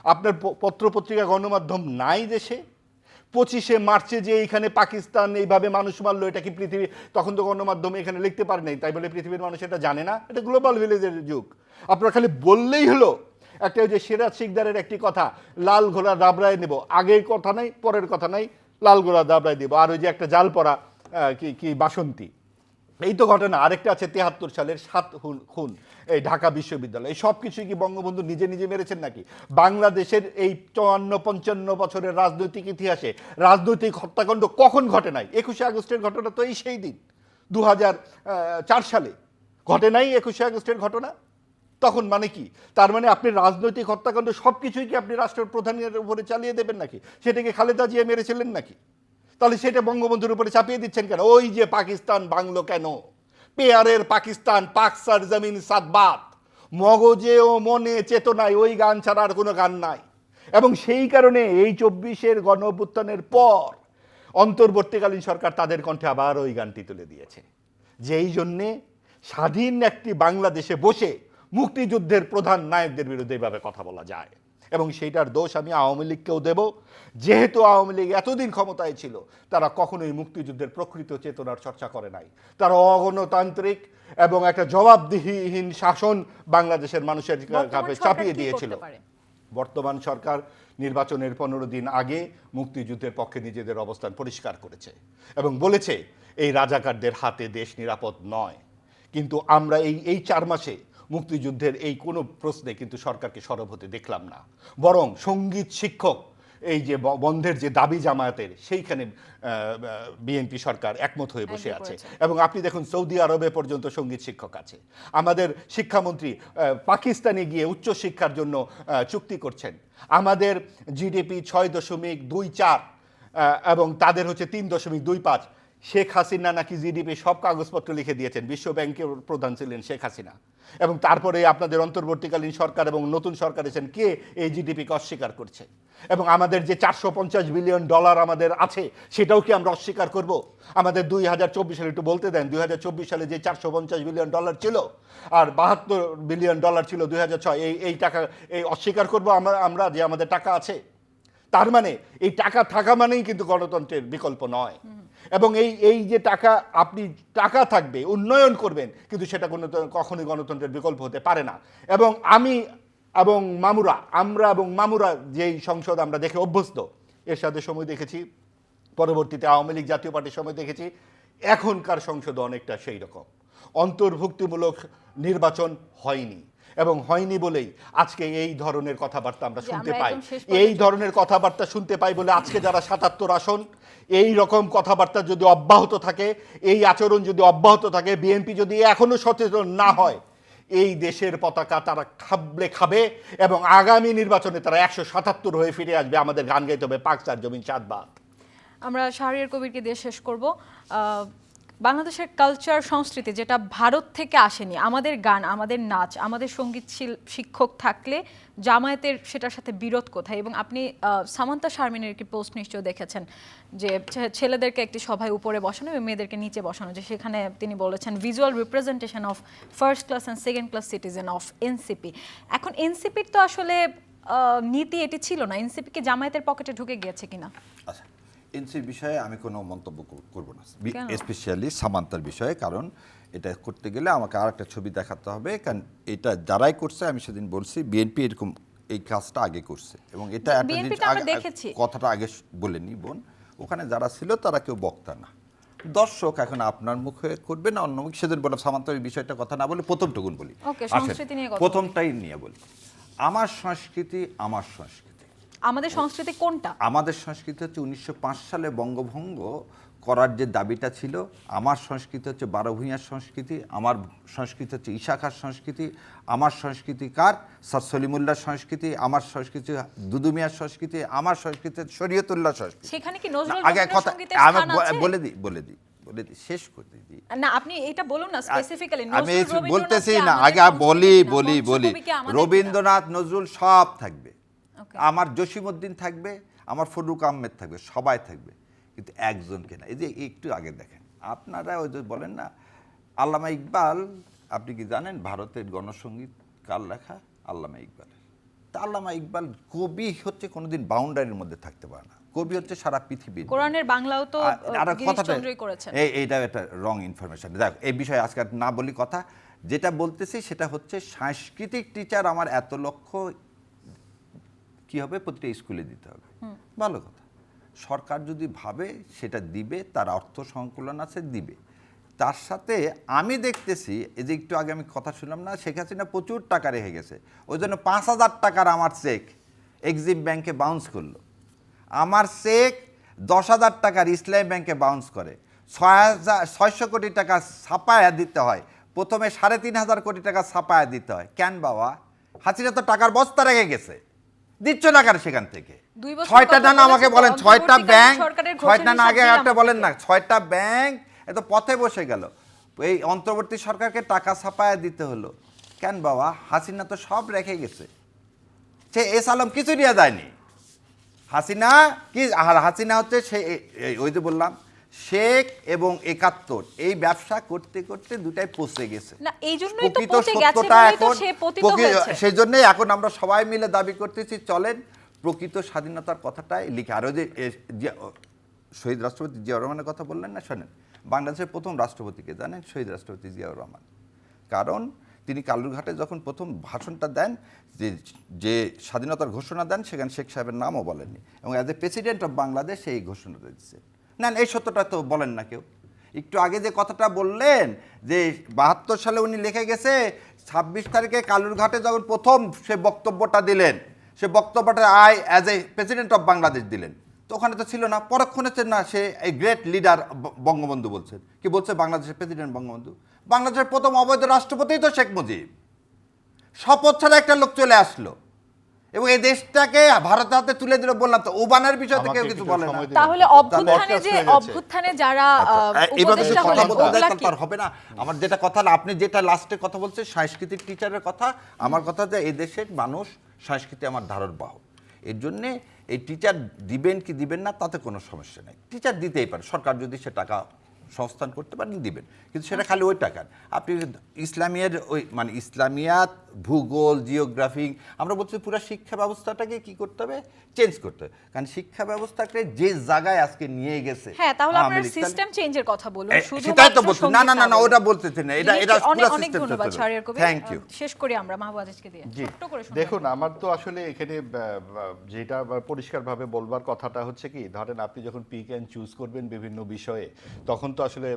Speaker 3: আপনার পত্রপত্রিকা গণমাধ্যম নাই দেশে? 25শে মার্চে যে এইখানে পাকিস্তান এইভাবে মানুষ মারলো, এটা কি পৃথিবী, তখন তো গণমাধ্যম এখানে লিখতে পারে নাই, তাই বলে পৃথিবীর মানুষ এটা জানে না? এটা গ্লোবাল ভিলেজের যুগ। আপনারা খালি বললেই হলো। একটা ওই যে সিরাজ শিকদারের একটি কথা, লাল ঘোড়া দাবড়ায় নেব, আগের কথা নাই, পরের কথা নাই, লাল ঘোড়া দাবড়ায় দেব। আর ওই যে একটা জাল পরা কি বাসন্তী, এই তো ঘটনা। আরেকটা আছে 73 সালের 7 খুন, এই ঢাকা বিশ্ববিদ্যালয়। এই সব কিছুই কি বঙ্গবন্ধু নিজে নিজে মেরেছেন নাকি? বাংলাদেশের এই 54-55 বছরের রাজনৈতিক ইতিহাসে রাজনৈতিক হত্যাকাণ্ড কখন ঘটে নাই? 21শে আগস্টের ঘটনা তো এই সেই দিন 2004 সালে ঘটে নাই 21শে আগস্টের ঘটনা। তখন মানে কি? তার মানে আপনি রাজনৈতিক হত্যাকাণ্ড সব কিছুই কি আপনি রাষ্ট্রপ্রধানের উপরে চালিয়ে দেবেন নাকি? সেটাকে খালেদা জিয়া মেরেছিলেন নাকি? তাহলে সেটা বঙ্গবন্ধুর উপরে চাপিয়ে দিচ্ছেন কেন? ওই যে পাকিস্তান বাংলো কেন? পেয়ারের পাকিস্তান, পাক সার জমিন সাদবাত, মগজে ও মনে চেতনায় ওই গান ছাড়া আর কোনো গান নাই। এবং সেই কারণে এই 24-এর গণ অভ্যুত্থানের পর অন্তর্বর্তীকালীন সরকার তাদের কণ্ঠে আবার ওই গানটি তুলে দিয়েছে, যেই জন্যে স্বাধীন একটি বাংলাদেশে বসে মুক্তিযুদ্ধের প্রধান নায়কদের বিরুদ্ধে এভাবে কথা বলা যায়। এবং সেইটার দোষ আমি আওয়ামী লীগকেও দেব, যেহেতু আওয়ামী লীগ এতদিন ক্ষমতায় ছিল, তারা কখনোই মুক্তিযুদ্ধের প্রকৃত চেতনার চর্চা করে নাই। তারা অগণতান্ত্রিক এবং একটা জবাবদিহিহীন শাসন বাংলাদেশের মানুষের কাছে চাপিয়ে দিয়েছিল। বর্তমান সরকার নির্বাচনের 15 দিন আগে মুক্তিযুদ্ধের পক্ষে নিজেদের অবস্থান পরিষ্কার করেছে এবং বলেছে এই রাজাকারদের হাতে দেশ নিরাপদ নয়। কিন্তু আমরা এই 4 মাসে মুক্তিযুদ্ধের এই কোনো প্রশ্নে কিন্তু সরকারকে সরব হতে দেখলাম না, বরং সঙ্গীত শিক্ষক এই যে বন্ধের যে দাবি জামায়াতের, সেইখানে বিএনপি সরকার একমত হয়ে বসে আছে। এবং আপনি দেখুন সৌদি আরবে পর্যন্ত সঙ্গীত শিক্ষক আছে। আমাদের শিক্ষামন্ত্রী পাকিস্তানে গিয়ে উচ্চশিক্ষার জন্য চুক্তি করছেন। আমাদের জিডিপি 6.24 এবং তাদের হচ্ছে 3.25। শেখ হাসিনা নাকি জিডিপি সব কাগজপত্র লিখে দিয়েছেন, বিশ্ব ব্যাংকের প্রধান ছিলেন শেখ হাসিনা। এবং তারপরে আপনাদের অন্তর্বর্তীকালীন সরকার এবং নতুন সরকার এসেছেন, কে এই জিডিপিকে অস্বীকার করছে? এবং আমাদের যে $450 বিলিয়ন আমাদের আছে, সেটাও কি আমরা অস্বীকার করব? আমাদের 2024 সালে, একটু বলতে দেন, 2024 সালে যে $450 বিলিয়ন ছিল আর $72 বিলিয়ন ছিল 2006, এই টাকা এই অস্বীকার করব আমরা যে আমাদের টাকা আছে? তার মানে এই টাকা থাকা মানেই কিন্তু গণতন্ত্রের বিকল্প নয়। এবং এই যে টাকা, আপনি টাকা থাকবে, উন্নয়ন করবেন, কিন্তু সেটা কখনোই গণতন্ত্রের বিকল্প হতে পারে না। এবং আমরা এবং মামুরা যেই সংসদ আমরা দেখে অভ্যস্ত, এরশাদের সময় দেখেছি, পরবর্তীতে আওয়ামী লীগ জাতীয় পার্টির সময় দেখেছি, এখনকার সংসদ অনেকটা সেই রকম। অন্তর্ভুক্তিমূলক নির্বাচন হয়নি, এবং হয়নি বলেই আজকে এই ধরনের কথাবার্তা আমরা শুনতে পাই। এই ধরনের কথাবার্তা শুনতে পাই বলে আজকে যারা 77 আসন, এই রকম কথাবার্তা যদি অব্যাহত থাকে, এই আচরণ যদি অব্যাহত থাকে, বিএনপি যদি এখনো সচেতন না হয়, এই দেশের পতাকা তারা খাবে এবং আগামী নির্বাচনে তারা 177 হয়ে ফিরে আসবে। আমাদের গান গাইতে হবে পাক চার জমিন চাঁদবাদ।
Speaker 1: আমরা শাহরিয়ার কবিরকে দিয়ে শেষ করব। বাংলাদেশের কালচার সংস্কৃতি যেটা ভারত থেকে আসেনি, আমাদের গান, আমাদের নাচ, আমাদের সঙ্গীত শিক্ষক থাকলে জামায়াতের সেটার সাথে বিরোধ কোথায়? এবং আপনি সামান্তা শারমিনের একটি পোস্ট নিশ্চয় দেখেছেন যে ছেলেদেরকে একটি সভায় উপরে বসানো এবং মেয়েদেরকে নিচে বসানো, যে সেখানে তিনি বলেছেন visual representation of first class and second class citizen of NCP. এখন এনসিপির তো আসলে নীতি এটি ছিল না, এনসিপি কি জামায়াতের পকেটে ঢুকে গিয়েছে কিনা?
Speaker 2: আচ্ছা, এনসির বিষয়ে আমি কোনো মন্তব্য করব না, স্পেশালি সামান্তার বিষয়ে, কারণ এটা করতে গেলে আমাকে আর একটা ছবি দেখাতে হবে। কারণ এটা যারাই করছে, আমি সেদিন বলছি বিএনপি এরকম এই কাজটা আগে করছে, এবং এটা কথাটা আগে বলেনি বোন, ওখানে যারা ছিল তারা কেউ বক্তা না, দর্শক। এখন আপনার মুখে করবে না অন্য মুখে, সেদিন বললাম সামান্তার বিষয়টা কথা না বলে প্রথমটুকুন বলি, প্রথমটাই নিয়ে বলি। আমার সংস্কৃতি, আমার সংস্কৃতি,
Speaker 1: আমাদের সংস্কৃতি কোনটা? আমাদের
Speaker 2: সংস্কৃতি হচ্ছে 1905 সালে বঙ্গভঙ্গ করার যে দাবিটা ছিল। আমার সংস্কৃতি হচ্ছে 12 ভূঁইয়ার সংস্কৃতি, আমার সংস্কৃতি হচ্ছে ঈশা খাঁর সংস্কৃতি, আমার সংস্কৃতি কার স্যার সলিমুল্লাহ সংস্কৃতি, আমার সংস্কৃতি দুদু মিয়ার সংস্কৃতি, আমার সংস্কৃতি শরীয়তুল্লাহ সংস্কৃতি।
Speaker 1: সেখানে কি নজরুল
Speaker 2: আগে কথা আমি বলে দিই শেষ করে দিই
Speaker 1: না, আপনি এটা বলুন না স্পেসিফিক্যালি।
Speaker 2: আমি বলতেছি না, আগে বলি রবীন্দ্রনাথ নজরুল সব থাকবে, আমার জসিমউদ্দিন থাকবে, আমার ফরুক আহমেদ থাকবে, সবাই থাকবে, কিন্তু একজনকে না। এই যে একটু আগে দেখেন আপনারা ওই যে বলেন না আল্লামা ইকবাল, আপনি কি জানেন ভারতের গণসঙ্গীত কার লেখা? আল্লামা ইকবালের। তা আল্লামা ইকবাল কবি হচ্ছে কোনোদিন বাউন্ডারির মধ্যে থাকতে পারে না, কবি হচ্ছে সারা পৃথিবীর।
Speaker 1: কোরআনের বাংলাও তো গিরিশচন্দ্রই করেছেন।
Speaker 2: এইটা একটা রং ইনফরমেশন। দেখো এই বিষয়ে আজকে না বলি কথা, যেটা বলতেছি সেটা হচ্ছে সাংস্কৃতিক টিচার আমার এত লক্ষ কি হবে, প্রতিটা স্কুলে দিতে হবে, ভালো কথা। সরকার যদি ভাবে সেটা দিবে, তার অর্থ সংকুলন আছে, দিবে। তার সাথে আমি দেখতেছি, এই যে একটু আগে আমি কথা শুনলাম না, শেখ হাসিনা প্রচুর টাকা রেখে গেছে, ওই জন্য 5,000 টাকার আমার চেক এক্সিম ব্যাংকে বাউন্স করলো। আমার চেক 10,000 টাকার ইসলামী ব্যাংকে বাউন্স করে। 600 কোটি টাকা ছাপায়া দিতে হয়, প্রথমে 3,500 কোটি টাকা ছাপায়া দিতে হয়। কেন বাবা? হাসিনা তো টাকার বস্তা রেখে গেছে, দিচ্ছ না কেন সেখান থেকে? 6টা না আমাকে বলেন, 6টা ব্যাংক, 6টা না আগে একটা বলেন না, 6টা ব্যাংক এত পথে বসে গেল, এই অন্তর্বর্তী সরকারকে টাকা ছাপায়া দিতে হলো কেন বাবা? হাসিনা তো সব রেখে গেছে, সে এস আলম কিছু নিয়ে যায়নি। হাসিনা কি, আর হাসিনা হচ্ছে সে ওই যে বললাম শেখ এবং 71 এই ব্যবসা করতে করতে দুটাই পচে গেছে।
Speaker 1: না এই জন্যই তো পচে গেছে, বলেই তো সে পতিত হয়েছে।
Speaker 2: সেই জন্যই এখন আমরা সবাই মিলে দাবি করতেছি, চলেন প্রকৃত স্বাধীনতার কথাটাই লিখে। আর ওই যে শহীদ রাষ্ট্রপতি জিয়াউর রহমানের কথা বললেন না, শোনেন, বাংলাদেশের প্রথম রাষ্ট্রপতিকে জানেন? শহীদ রাষ্ট্রপতি জিয়াউর রহমান। কারণ তিনি কালুরঘাটে যখন প্রথম ভাষণটা দেন, যে স্বাধীনতার ঘোষণা দেন, সেখানে শেখ সাহেবের নামও বলেননি, এবং as a president of Bangladesh এই ঘোষণাটা দিচ্ছে। না এই সত্যটা তো বলেন না কেউ। একটু আগে যে কথাটা বললেন যে 72 সালে উনি লিখে গেছে
Speaker 4: 26 তারিখে কালুরঘাটে যখন প্রথম সে বক্তব্যটা দিলেন, সে বক্তব্যটা as a president of Bangladesh দিলেন, তো ওখানে তো ছিল না। পরক্ষণে না সে এই গ্রেট লিডার বঙ্গবন্ধু বলছেন। কি বলছে বাংলাদেশের প্রেসিডেন্ট বঙ্গবন্ধু? বাংলাদেশের প্রথম অবৈধ রাষ্ট্রপতিই তো শেখ মুজিব। শপথ ছাড়া একটা লোক চলে আসলো এবং এই দেশটাকে ভারতের হাতে তুলে দিল। বললাম তো ওবানের বিষয় থেকে কেউ কিছু বলে না।
Speaker 1: তাহলে অভ্যুত্থানে যারা
Speaker 4: এভাবে
Speaker 1: উপদেষ্টা
Speaker 4: কথা
Speaker 1: হলেন,
Speaker 4: বলতে
Speaker 1: ওগুলা
Speaker 4: তো
Speaker 1: কি?
Speaker 4: আর হবে না। আমার যেটা কথা, আপনি যেটা লাস্টে কথা বলছেন সাংস্কৃতিক টিচারের কথা, আমার কথা যে এই দেশের মানুষ সংস্কৃতি আমার ধারণ বাহক। এর জন্যে এই টিচার দিবেন কি দিবেন না তাতে কোনো সমস্যা নেই। টিচার দিতেই পারে, সরকার যদি সে টাকা সংস্থান করতে পারেন দিবেন, কিন্তু সেটা খালি ওই টাকার। আপনি ইসলামিয়ার ওই মানে ইসলামিয়াত, ভূগোল, জিওগ্রাফি, আমরা বলছি পুরো শিক্ষা ব্যবস্থাটাকে কি করতে হবে, চেঞ্জ করতে হবে। কারণ শিক্ষা ব্যবস্থাকে যে জায়গায় আজকে নিয়ে গেছে,
Speaker 1: হ্যাঁ, তাহলে আপনার সিস্টেম চেঞ্জের কথা বলুন।
Speaker 4: সেটাই তো বলছি। না না না না, ওটা বলতেছি না, এটা এটা পুরো
Speaker 1: অনেক
Speaker 4: সিস্টেম।
Speaker 1: ধন্যবাদ শাহরিয়ার কবির।
Speaker 4: Thank you.
Speaker 1: শেষ করি আমরা মাহবুব আজিজকে দিয়ে।
Speaker 3: জি,
Speaker 1: ছোট্ট করে শুনবেন।
Speaker 3: দেখুন আমার তো আসলে এখানে যেটা পরিষ্কারভাবে বলবার কথাটা হচ্ছে কি, ধরেন আপনি যখন পিক অ্যান্ড চুজ করবেন বিভিন্ন বিষয়ে, তখন তো আসলে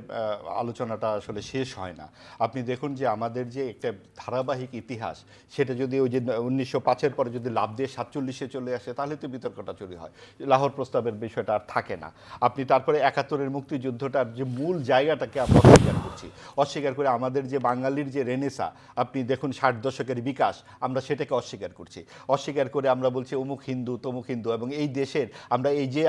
Speaker 3: আলোচনাটা আসলে শেষ হয় না। আপনি দেখুন যে আমাদের যে একটা ধারাবাহিক ইতিহাস, সেটা যদি ওই যে 1905-এর পরে যদি লাভ দিয়ে 47-এ চলে আসে, তাহলে তো বিতর্কটা চুরি হয়, লাহোর প্রস্তাবের বিষয়টা আর থাকে না। আপনি তারপরে 71-এর মুক্তিযুদ্ধটার যে মূল জায়গাটাকে আমরা অস্বীকার করে আমাদের যে বাঙালির যে রেনেসা, আপনি দেখুন 60 দশকের বিকাশ, আমরা সেটাকে অস্বীকার করে আমরা বলছি অমুক হিন্দু তমুক হিন্দু। এবং এই দেশের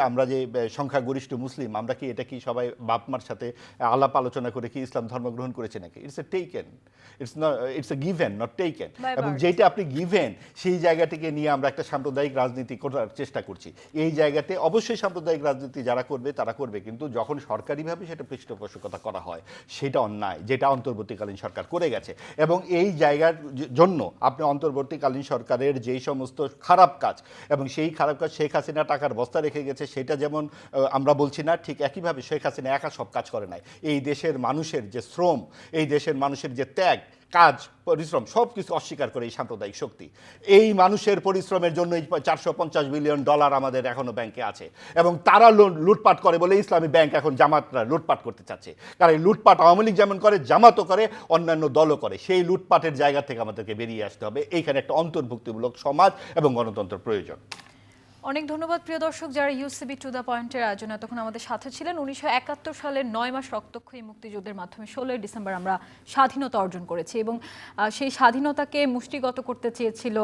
Speaker 3: আমরা যে সংখ্যাগরিষ্ঠ মুসলিম, আমরা কি এটা কি সবাই বাপমার সাথে আলাপ আলোচনা করে কি ইসলাম ধর্ম গ্রহণ করেছে নাকি? It's a given, not taken. এবং যেটা আপনি গিভেন, সেই জায়গাটিকে নিয়ে আমরা একটা সাম্প্রদায়িক রাজনীতি করার চেষ্টা করছি। এই জায়গাতে অবশ্যই সাম্প্রদায়িক রাজনীতি যারা করবে তারা করবে, কিন্তু যখন সরকারিভাবে সেটা পৃষ্ঠপোষকতা করা হয় সেটা অন্যায়, যেটা অন্তর্বর্তীকালীন সরকার করে গেছে। এবং এই জায়গার জন্য আপনি অন্তর্বর্তীকালীন সরকারের যেই সমস্ত খারাপ কাজ, এবং সেই খারাপ কাজ শেখ হাসিনা টাকার বস্তা রেখে গেছে, সেটা যেমন আমরা বলছি না, ঠিক একইভাবে শেখ হাসিনা একা সব কাজ করে নাই। এই দেশের মানুষের যে শ্রম, এই দেশের মানুষের যে ত্যাগ, কাজ, পরিশ্রম, সব কিছু অস্বীকার করে এই সাম্প্রদায়িক শক্তি। এই মানুষের পরিশ্রমের জন্য $450 বিলিয়ন আমাদের এখনো ব্যাংকে আছে, এবং তারা লুটপাট করে বলে ইসলামী ব্যাংক এখন জামাতরা লুটপাট করতে চাচ্ছে। কারণ এই লুটপাট আওয়ামী লীগ যেমন করে, জামাতও করে, অন্যান্য দলও করে। সেই লুটপাটের জায়গা থেকে আমাদেরকে বেরিয়ে আসতে হবে। এইখানে একটা অন্তর্ভুক্তিমূলক সমাজ এবং গণতন্ত্র প্রয়োজন।
Speaker 1: অনেক ধন্যবাদ প্রিয় দর্শক, যারা ইউসিবি টু দ্য পয়েন্টের আয়োজনে এতক্ষণ আমাদের সাথে ছিলেন। 1971 সালের 9 মাস রক্তক্ষয়ী মুক্তিযুদ্ধের মাধ্যমে 16 ডিসেম্বর আমরা স্বাধীনতা অর্জন করেছি, এবং সেই স্বাধীনতাকে মুষ্টিগত করতে চেয়েছিল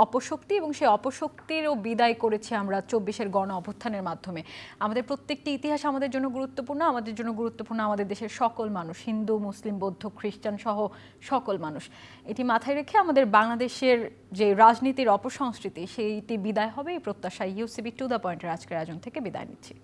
Speaker 1: অপশক্তি, এবং সেই অপশক্তিরও বিদায় করেছি আমরা 24-এর গণ অভ্যুত্থানের মাধ্যমে। আমাদের প্রত্যেকটি ইতিহাস আমাদের জন্য গুরুত্বপূর্ণ, আমাদের জন্য গুরুত্বপূর্ণ আমাদের দেশের সকল মানুষ, হিন্দু, মুসলিম, বৌদ্ধ, খ্রিস্টান সহ সকল মানুষ। এটি মাথায় রেখে আমাদের বাংলাদেশের যে রাজনীতির অপসংস্কৃতি, সেইটি বিদায় হবে এই প্রত্যাশায় ইউসিবি টু দ্য পয়েন্টের আজকের আয়োজন থেকে বিদায় নিচ্ছি।